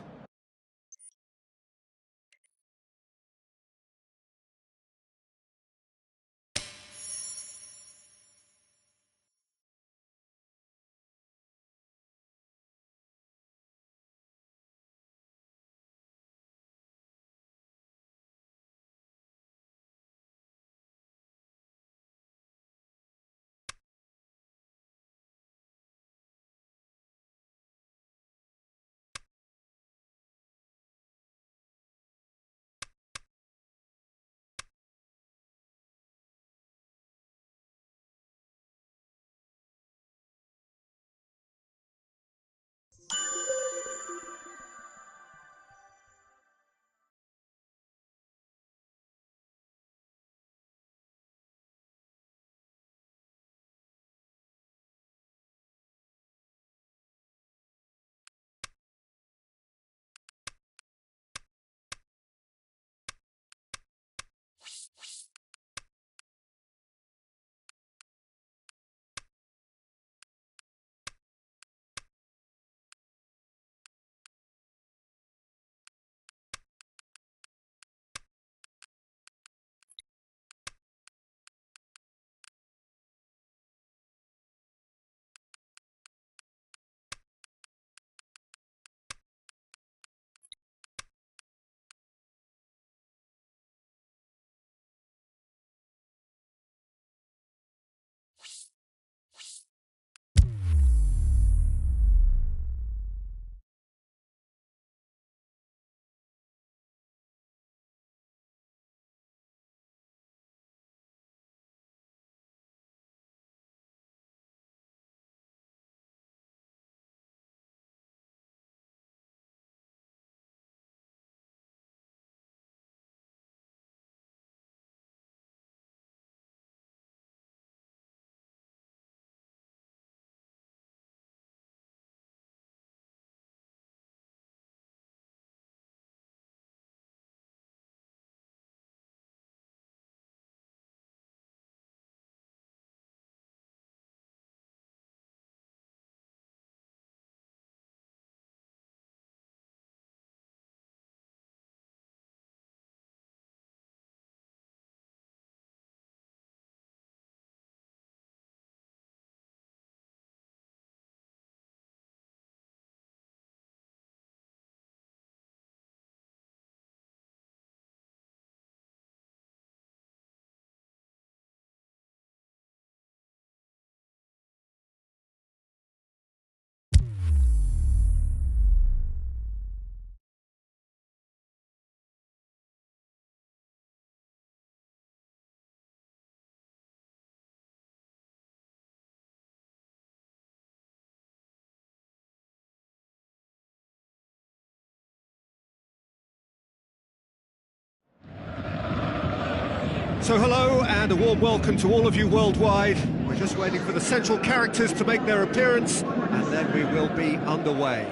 So hello and a warm welcome to all of you worldwide. We're just waiting for the central characters to make their appearance and then we will be underway.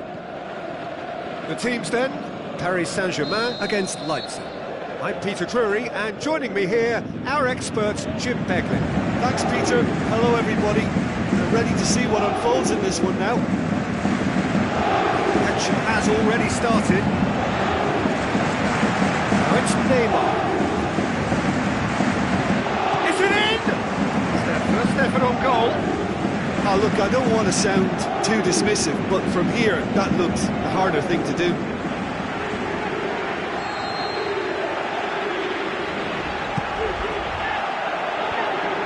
The teams then, Paris Saint-Germain against Leipzig. I'm Peter Drury and joining me here, our expert Jim Beglin. Thanks, Peter. Hello, everybody. We're ready to see what unfolds in this one now. Action has already started. Now it's Neymar. First effort on goal. Oh, look, I don't want to sound too dismissive, but from here, that looks the harder thing to do.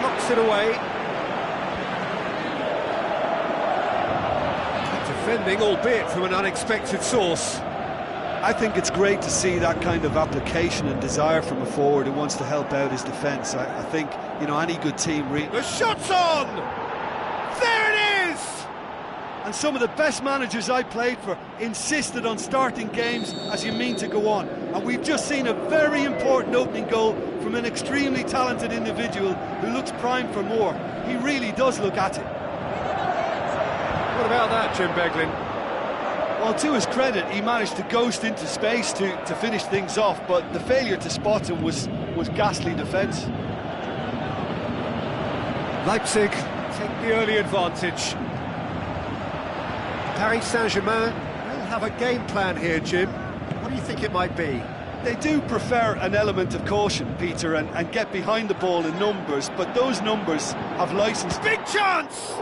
Knocks it away. Defending, albeit from an unexpected source. I think it's great to see that kind of application and desire from a forward who wants to help out his defence. I think, you know, any good team... The shot's on! There it is! And some of the best managers I played for insisted on starting games as you mean to go on. And we've just seen a very important opening goal from an extremely talented individual who looks primed for more. He really does look at it. What about that, Jim Beglin? Well, to his credit, he managed to ghost into space to finish things off, but the failure to spot him was ghastly defence. Leipzig take the early advantage. Paris Saint-Germain will have a game plan here, Jim. What do you think it might be? They do prefer an element of caution, Peter, and get behind the ball in numbers, but those numbers have licence. Big chance!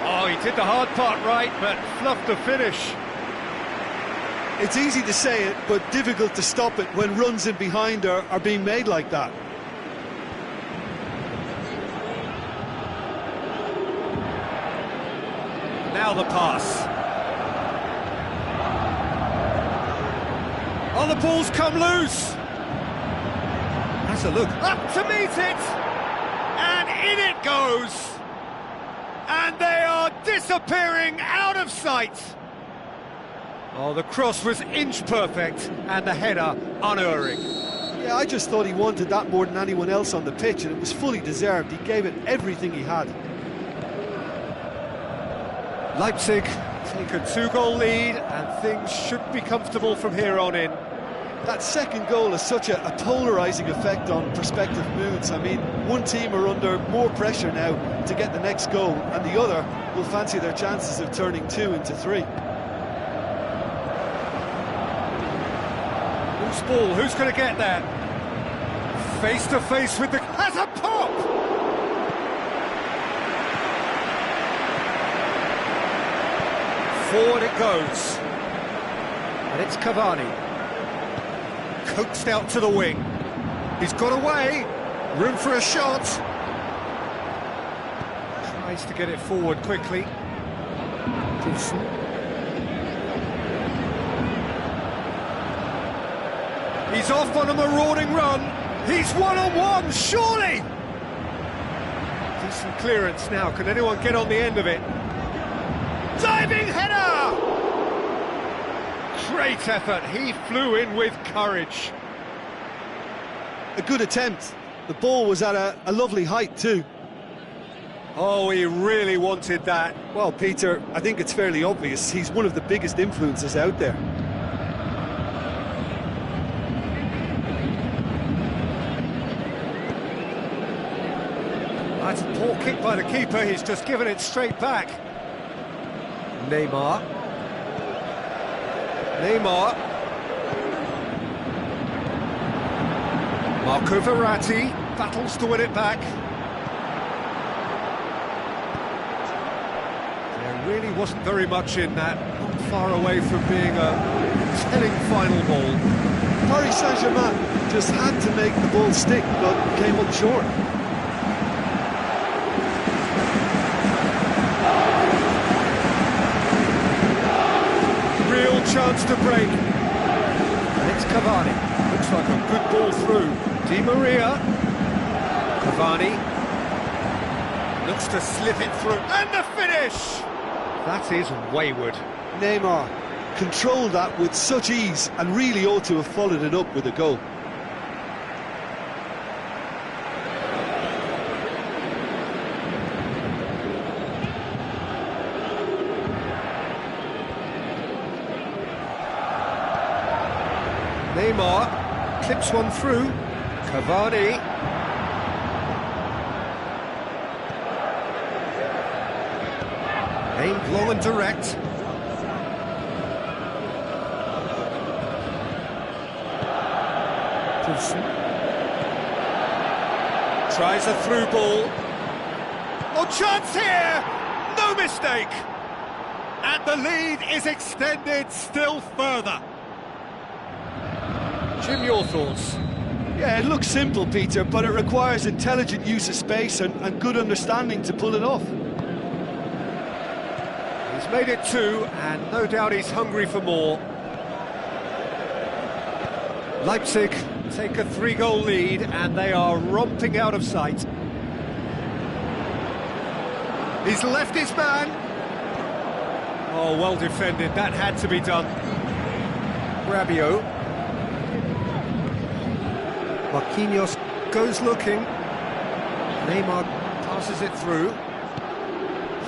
Oh, he did the hard part right, but fluffed the finish. It's easy to say it, but difficult to stop it when runs in behind are being made like that. Now the pass. Oh, the ball's come loose. That's a look. Up to meet it! And in it goes! And they are disappearing out of sight. Oh, the cross was inch perfect and the header unerring. Yeah, I just thought he wanted that more than anyone else on the pitch, and it was fully deserved. He gave it everything he had. Leipzig take a 2-goal lead and things should be comfortable from here on in. That second goal has such a polarising effect on prospective moods. I mean, one team are under more pressure now to get the next goal, and the other will fancy their chances of turning 2 into 3. Loose ball, who's going to get that? Face to face with the... Has a pop! Forward it goes. And it's Cavani. Coaxed out to the wing. He's got away. Room for a shot. Tries to get it forward quickly. Wilson. He's off on a marauding run. He's one-on-one, surely! Decent clearance now. Can anyone get on the end of it? Diving header! Great effort. He flew in with courage. A good attempt. The ball was at a lovely height too. Oh, he really wanted that. Well, Peter, I think it's fairly obvious. He's one of the biggest influences out there. That's a poor kick by the keeper. He's just given it straight back. Neymar. Marco Verratti battles to win it back. There really wasn't very much in that, not far away from being a telling final ball. Paris Saint-Germain just had to make the ball stick, but came up short. Real chance to break. And it's Cavani. Looks like a good ball through. Di Maria. Cavani. Looks to slip it through. And the finish! That is wayward. Neymar controlled that with such ease and really ought to have followed it up with a goal. Neymar clips one through. Cavani. Aimed long and direct. Tries a through ball. Oh, chance here! No mistake! And the lead is extended still further. Jim, your thoughts? Yeah, it looks simple, Peter, but it requires intelligent use of space and good understanding to pull it off. He's made it two, and no doubt he's hungry for more. Leipzig take a 3-goal lead, and they are romping out of sight. He's left his man. Oh, well defended, that had to be done. Rabiot. Marquinhos goes looking. Neymar passes it through.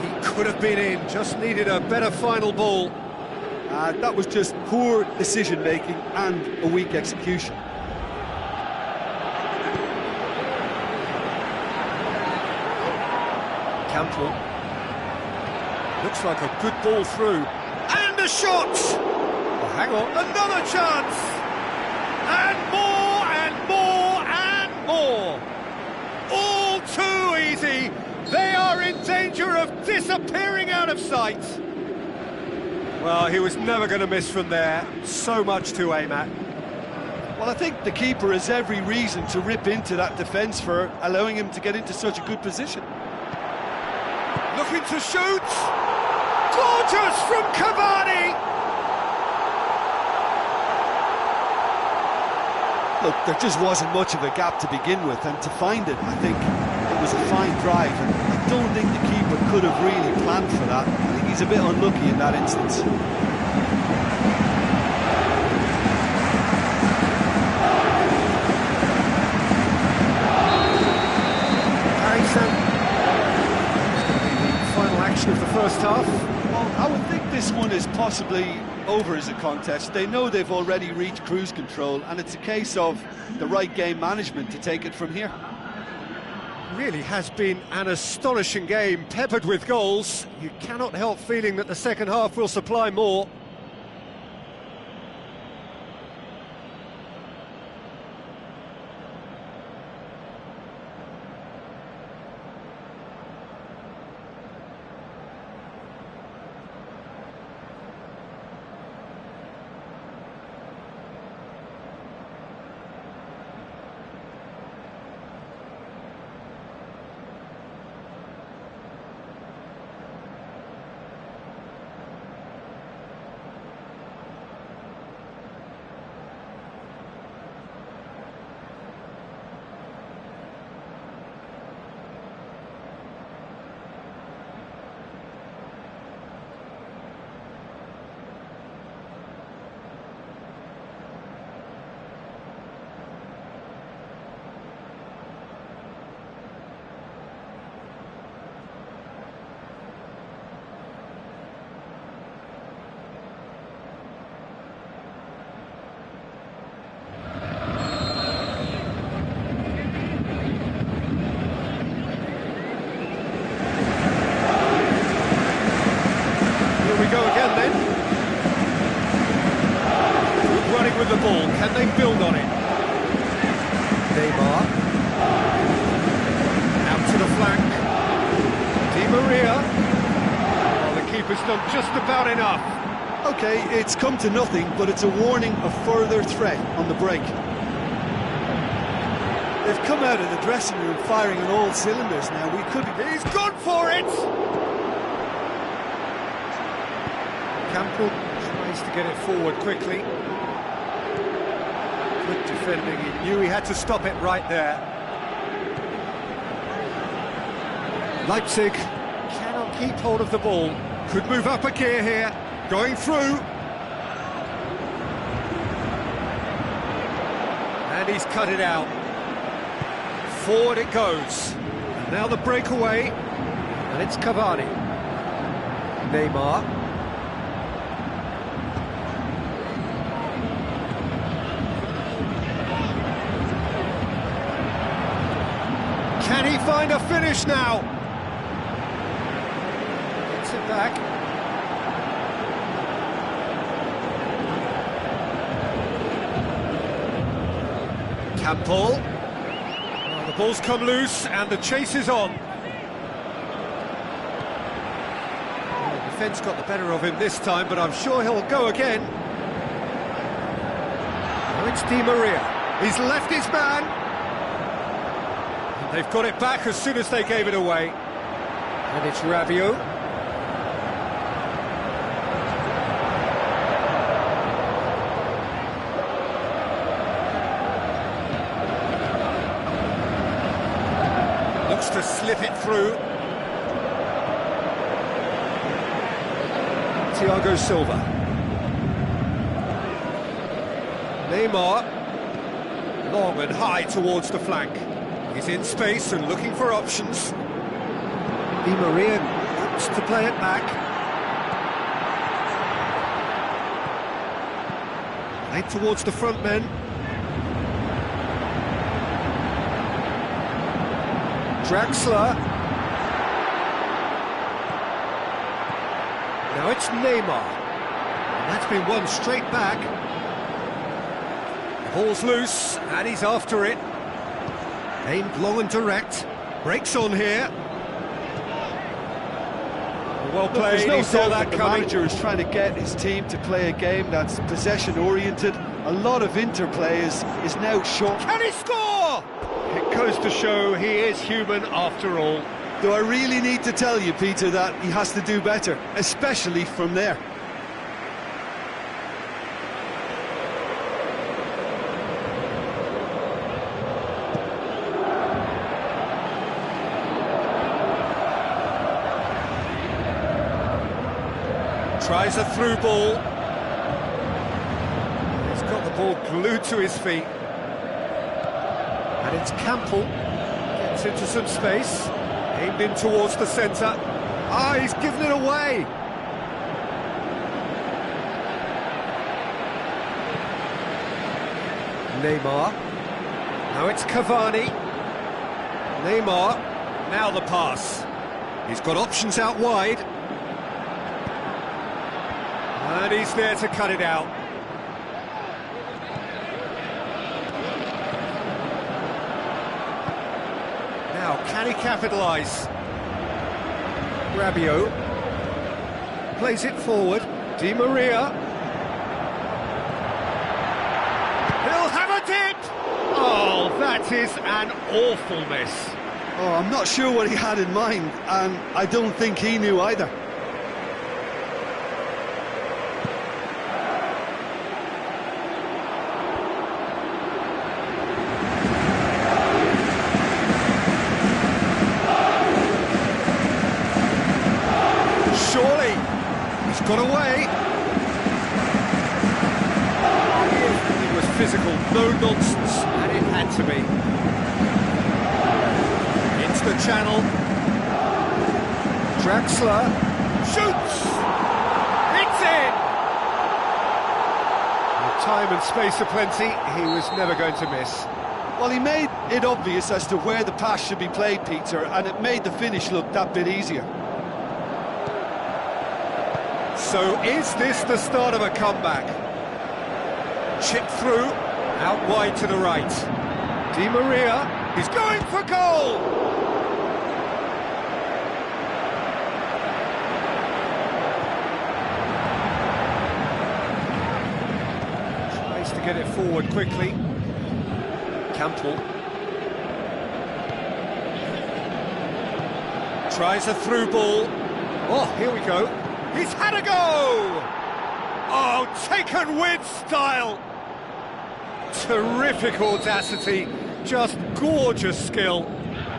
He could have been in, just needed a better final ball. That was just poor decision-making and a weak execution. Campbell. Looks like a good ball through. And a shot! Oh, hang on, another chance! And more, and more, and more! All too easy! They are in danger of disappearing out of sight! Well, he was never going to miss from there. So much to aim at. Well, I think the keeper has every reason to rip into that defence for allowing him to get into such a good position. Looking to shoot! Gorgeous from Cavani! Look, there just wasn't much of a gap to begin with, and to find it, I think it was a fine drive, and I don't think the keeper could have really planned for that. I think he's a bit unlucky in that instance. Final action of the first half. Well, I would think this one is possibly over as a contest. They know they've already reached cruise control, and it's a case of the right game management to take it from here. Really has been an astonishing game, peppered with goals. You cannot help feeling that the second half will supply more. With the ball, can they build on it? Neymar out to the flank. Di Maria. Oh, the keeper's done just about enough. Okay, it's come to nothing, but it's a warning of further threat on the break. They've come out of the dressing room firing on all cylinders now. We could be... He's gone for it! Campbell tries to get it forward quickly. Good defending, he knew he had to stop it right there. Leipzig cannot keep hold of the ball. Could move up a gear here, going through. And he's cut it out. Forward it goes. And now the breakaway, and it's Cavani. Neymar. Can he find a finish now? Gets it back. Campbell. Well, the ball's come loose and the chase is on. Well, the defence got the better of him this time, but I'm sure he'll go again. Now it's Di Maria. He's left his man. And they've got it back as soon as they gave it away. And it's Rabiot. Looks to slip it through. Thiago Silva. Neymar. Long and high towards the flank. He's in space and looking for options. Di Maria wants to play it back. Played towards the front men. Draxler. Now it's Neymar. And that's been won straight back. The ball's loose, and he's after it. Aimed long and direct. Breaks on here. Well played, There's no he saw doubt that the coming. manager is trying to get his team to play a game that's possession-oriented. A lot of interplay is now short. Can he score? It goes to show he is human after all. Do I really need to tell you, Peter, that he has to do better, especially from there? Tries a through ball. He's got the ball glued to his feet. And it's Campbell. Gets into some space. Aimed in towards the centre. Ah, he's given it away. Neymar. Now it's Cavani. Neymar. Now the pass. He's got options out wide. And he's there to cut it out. Now, can he capitalise? Rabiot plays it forward. Di Maria. He'll have a dip! Oh, that is an awful miss. Oh, I'm not sure what he had in mind, and I don't think he knew either. Surely, he's got away. It was physical, no nonsense, and it had to be. Into the channel. Draxler shoots! It's in! With time and space aplenty, he was never going to miss. Well, he made it obvious as to where the pass should be played, Peter, and it made the finish look that bit easier. So is this the start of a comeback? Chip through, out wide to the right. Di Maria, he's going for goal! Tries to get it forward quickly. Campbell. Tries a through ball. Oh, here we go. He's had a go! Oh, taken with style! Terrific audacity, just gorgeous skill.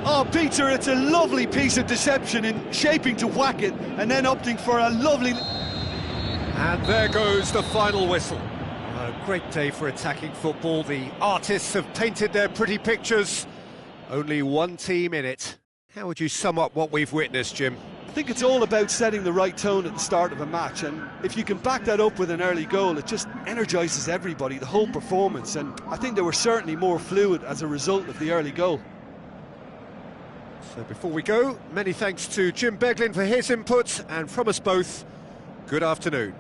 Oh, Peter, it's a lovely piece of deception in shaping to whack it and then opting for a lovely... And there goes the final whistle. A great day for attacking football. The artists have painted their pretty pictures. Only one team in it. How would you sum up what we've witnessed, Jim? I think it's all about setting the right tone at the start of a match, and if you can back that up with an early goal, it just energises everybody, the whole performance, and I think they were certainly more fluid as a result of the early goal. So before we go, many thanks to Jim Beglin for his input, and from us both, good afternoon.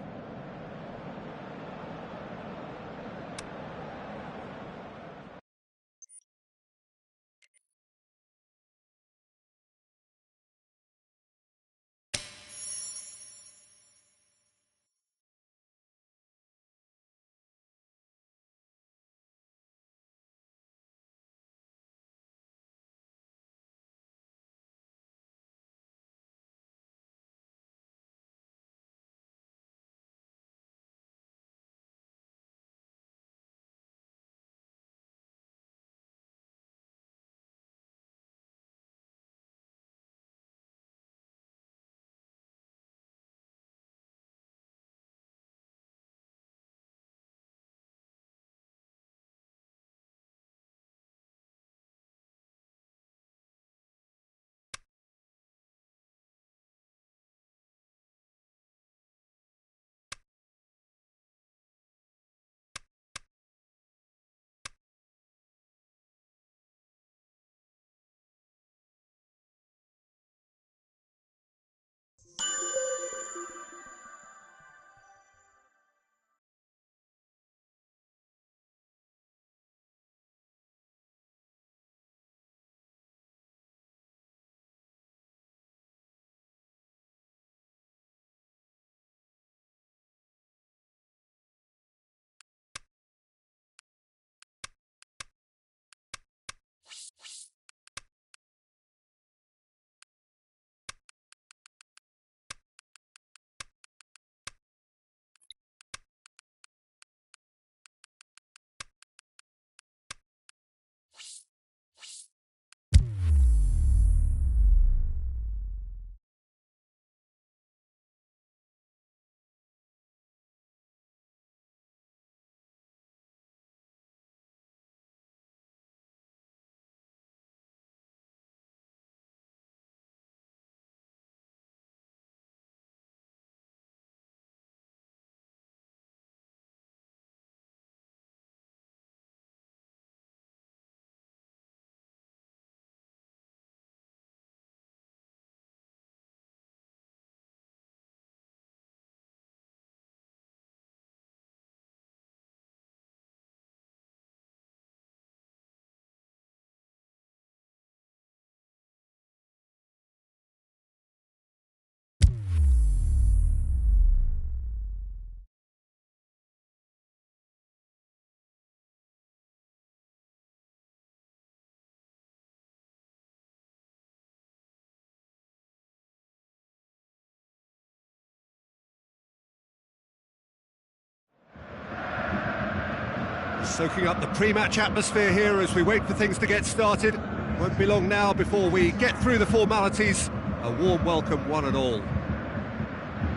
Soaking up the pre-match atmosphere here as we wait for things to get started. Won't be long now before we get through the formalities. A warm welcome, one and all.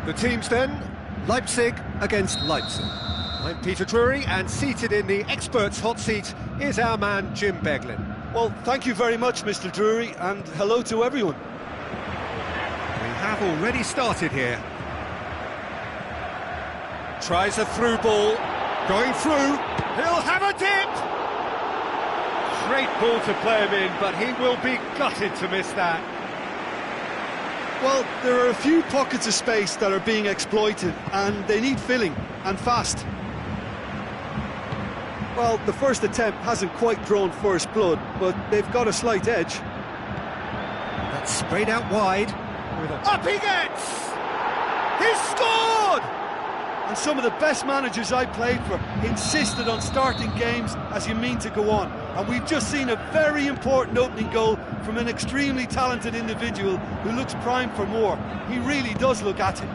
The teams then, Leipzig against Leipzig. I'm Peter Drury, and seated in the experts' hot seat is our man Jim Beglin. Well, thank you very much, Mr. Drury, and hello to everyone. We have already started here. Tries a through ball, going through, he'll have a dip! Great ball to play him in, but he will be gutted to miss that. Well, there are a few pockets of space that are being exploited, and they need filling, and fast. Well, the first attempt hasn't quite drawn first blood, but they've got a slight edge. That's sprayed out wide. Up he gets! He's scored! And some of the best managers I played for insisted on starting games as you mean to go on. And we've just seen a very important opening goal from an extremely talented individual who looks primed for more. He really does look at it.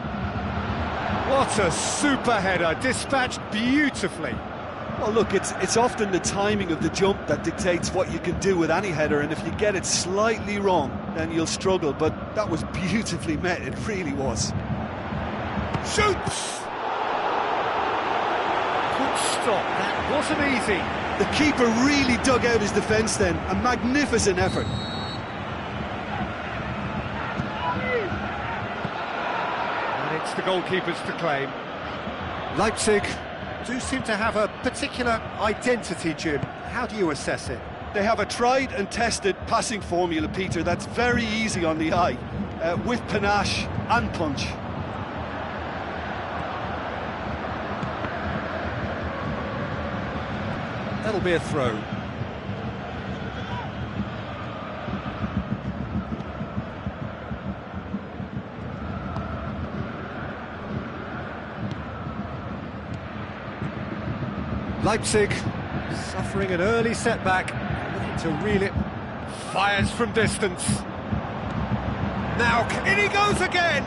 What a super header, dispatched beautifully. Well, look, it's often the timing of the jump that dictates what you can do with any header, and if you get it slightly wrong, then you'll struggle. But that was beautifully met, it really was. Shoots! Good stop, that wasn't easy. The keeper really dug out his defence then, a magnificent effort. And it's the goalkeepers to claim. Leipzig do seem to have a particular identity, Jim. How do you assess it? They have a tried and tested passing formula, Peter, that's very easy on the eye, with panache and punch. That'll be a throw. Leipzig suffering an early setback, looking to reel it. Fires from distance. Now, in he goes again!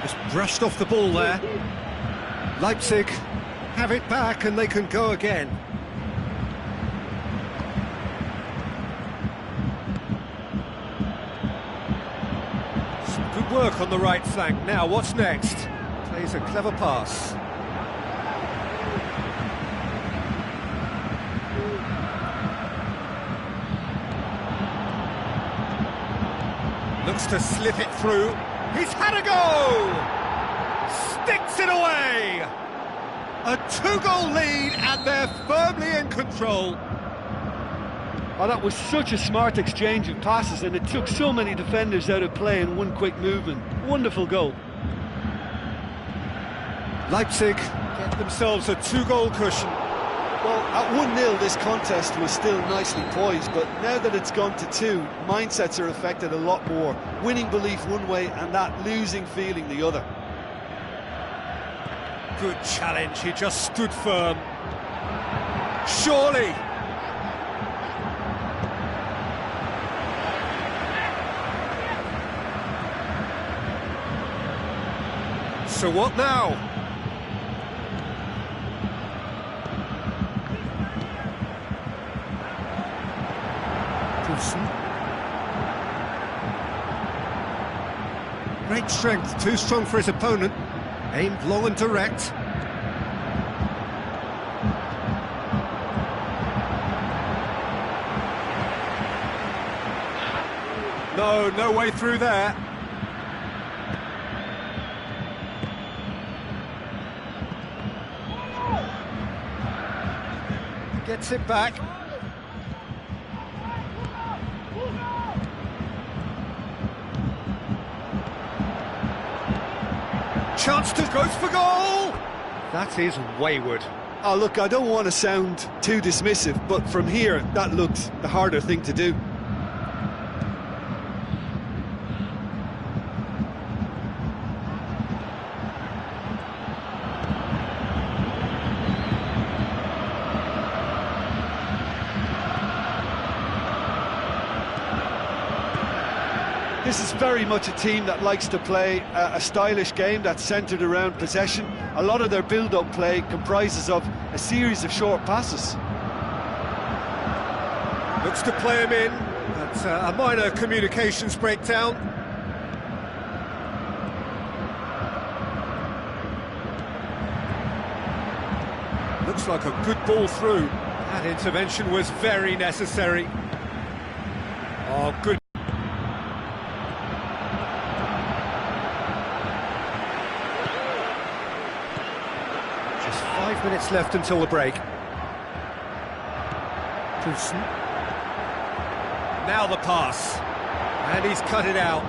Just brushed off the ball there. Leipzig have it back and they can go again. Good work on the right flank. Now, what's next? Plays a clever pass. Looks to slip it through. He's had a go! Sticks it away! A two-goal lead and they're firmly in control. Oh, that was such a smart exchange of passes, and it took so many defenders out of play in one quick movement. Wonderful goal. Leipzig get themselves a two-goal cushion. Well, at 1-0 this contest was still nicely poised, but now that it's gone to 2, mindsets are affected a lot more. Winning belief one way and that losing feeling the other. Good challenge, he just stood firm. Surely! So what now? Poulsen. Great strength, too strong for his opponent. Aimed long and direct. No way through there. Gets it back. Chance to goes for goal. That is wayward. Oh, look, I don't want to sound too dismissive, but from here, that looked the harder thing to do. This is very much a team that likes to play a stylish game that's centred around possession. A lot of their build-up play comprises of a series of short passes. Looks to play him in, but a minor communications breakdown. Looks like a good ball through. That intervention was very necessary. Oh, good. Just 5 minutes left until the break. Poulsen. Now the pass. And he's cut it out.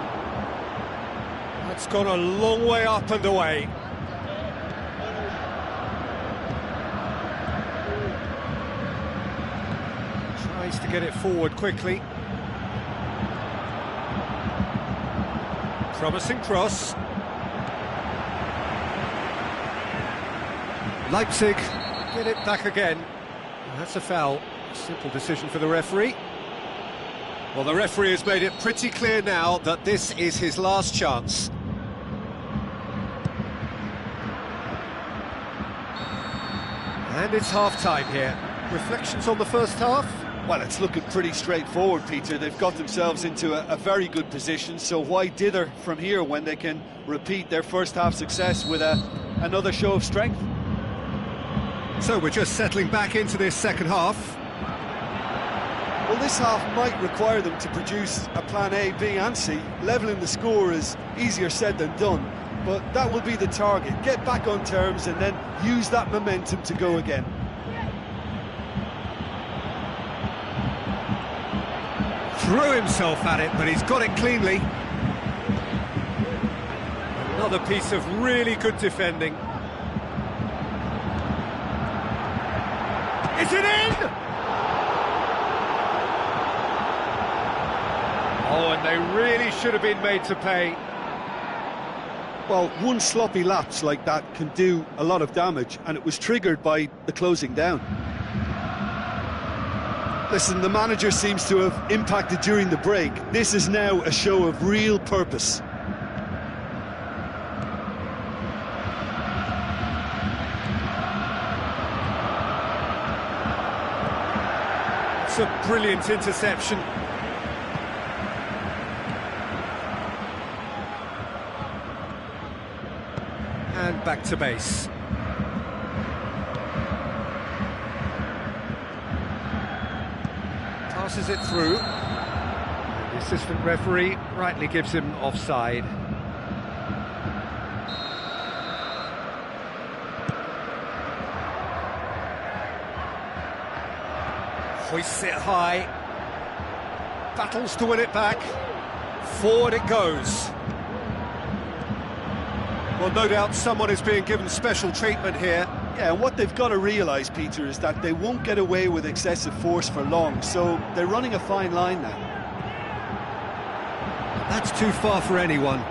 That's gone a long way up and away. Tries to get it forward quickly. Promising cross. Leipzig get it back again. That's a foul. Simple decision for the referee. Well, the referee has made it pretty clear now that this is his last chance. And it's half-time here. Reflections on the first half? Well, it's looking pretty straightforward, Peter. They've got themselves into a very good position, so why dither from here when they can repeat their first half success with another show of strength? So we're just settling back into this second half. Well, this half might require them to produce a plan A, B and C. Levelling the score is easier said than done, but that will be the target. Get back on terms and then use that momentum to go again. Threw himself at it, but he's got it cleanly. Another piece of really good defending. Is it in? Oh, and they really should have been made to pay. Well, one sloppy lapse like that can do a lot of damage, and it was triggered by the closing down. Listen, the manager seems to have impacted during the break. This is now a show of real purpose. It's a brilliant interception. And back to base. Passes it through. The assistant referee rightly gives him offside. Hoists it high. Battles to win it back. Forward it goes. Well, no doubt someone is being given special treatment here. Yeah, and what they've got to realise, Peter, is that they won't get away with excessive force for long, so they're running a fine line now. That's too far for anyone.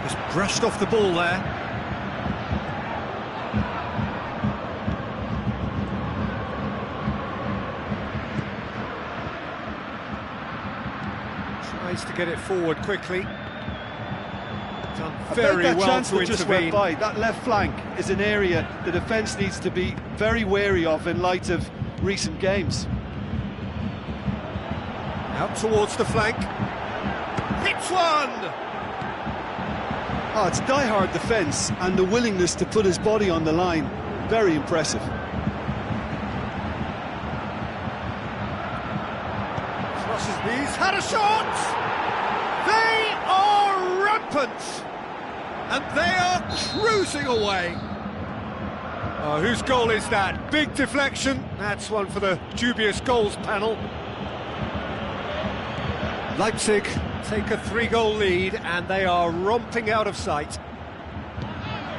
Just brushed off the ball there. Tries to get it forward quickly. Done very well chance to that just went intervene. by. That left flank is an area the defence needs to be very wary of in light of recent games. Out towards the flank. Hits one! Oh, it's die-hard defence and the willingness to put his body on the line. Very impressive. Crosses these, had a shot! They are rampant! And they are cruising away! Oh, whose goal is that? Big deflection. That's one for the dubious goals panel. Leipzig take a 3-goal lead and they are romping out of sight.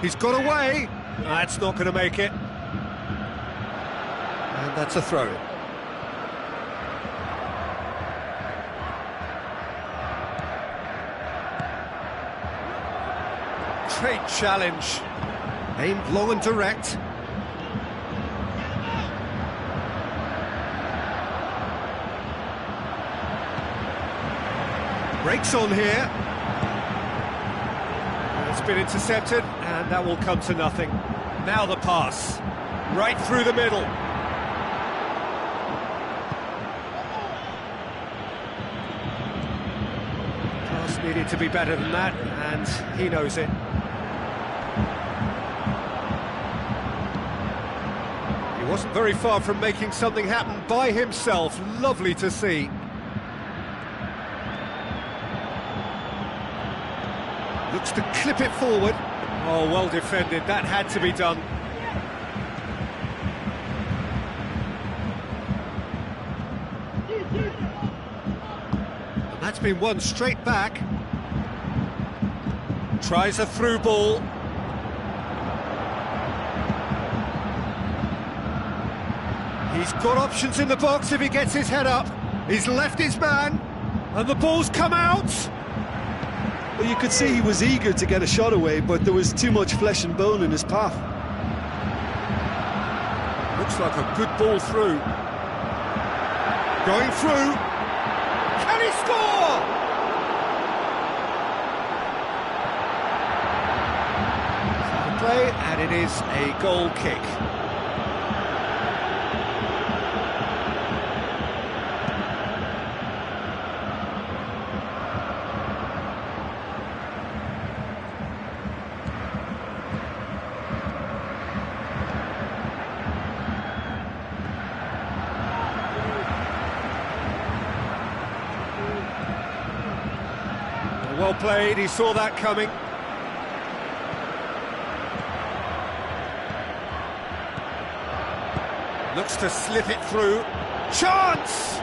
He's got away. That's not going to make it. And that's a throw-in. Great challenge. Aimed long and direct. Breaks on here. It's been intercepted, and that will come to nothing. Now the pass. Right through the middle. Pass needed to be better than that, and he knows it. He wasn't very far from making something happen by himself. Lovely to see. Looks to clip it forward. Oh, well defended. That had to be done. And that's been won straight back. Tries a through ball. He's got options in the box if he gets his head up. He's left his man, and the ball's come out. Well, you could see he was eager to get a shot away, but there was too much flesh and bone in his path. Looks like a good ball through. Going through. Can he score? The play, and it is a goal kick. Well played, he saw that coming. Looks to slip it through. Chance!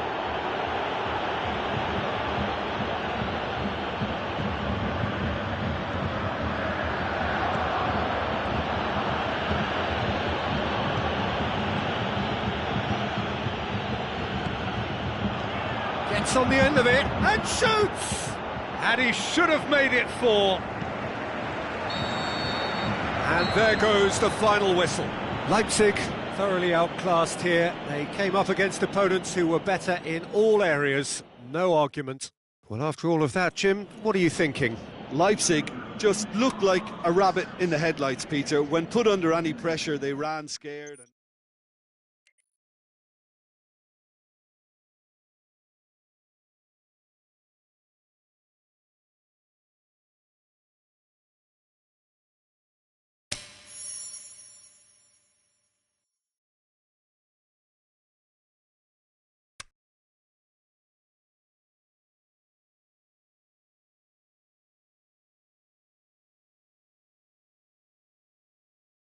Gets on the end of it and shoots! And he should have made it 4. And there goes the final whistle. Leipzig thoroughly outclassed here. They came up against opponents who were better in all areas. No argument. Well, after all of that, Jim, what are you thinking? Leipzig just looked like a rabbit in the headlights, Peter. When put under any pressure, they ran scared.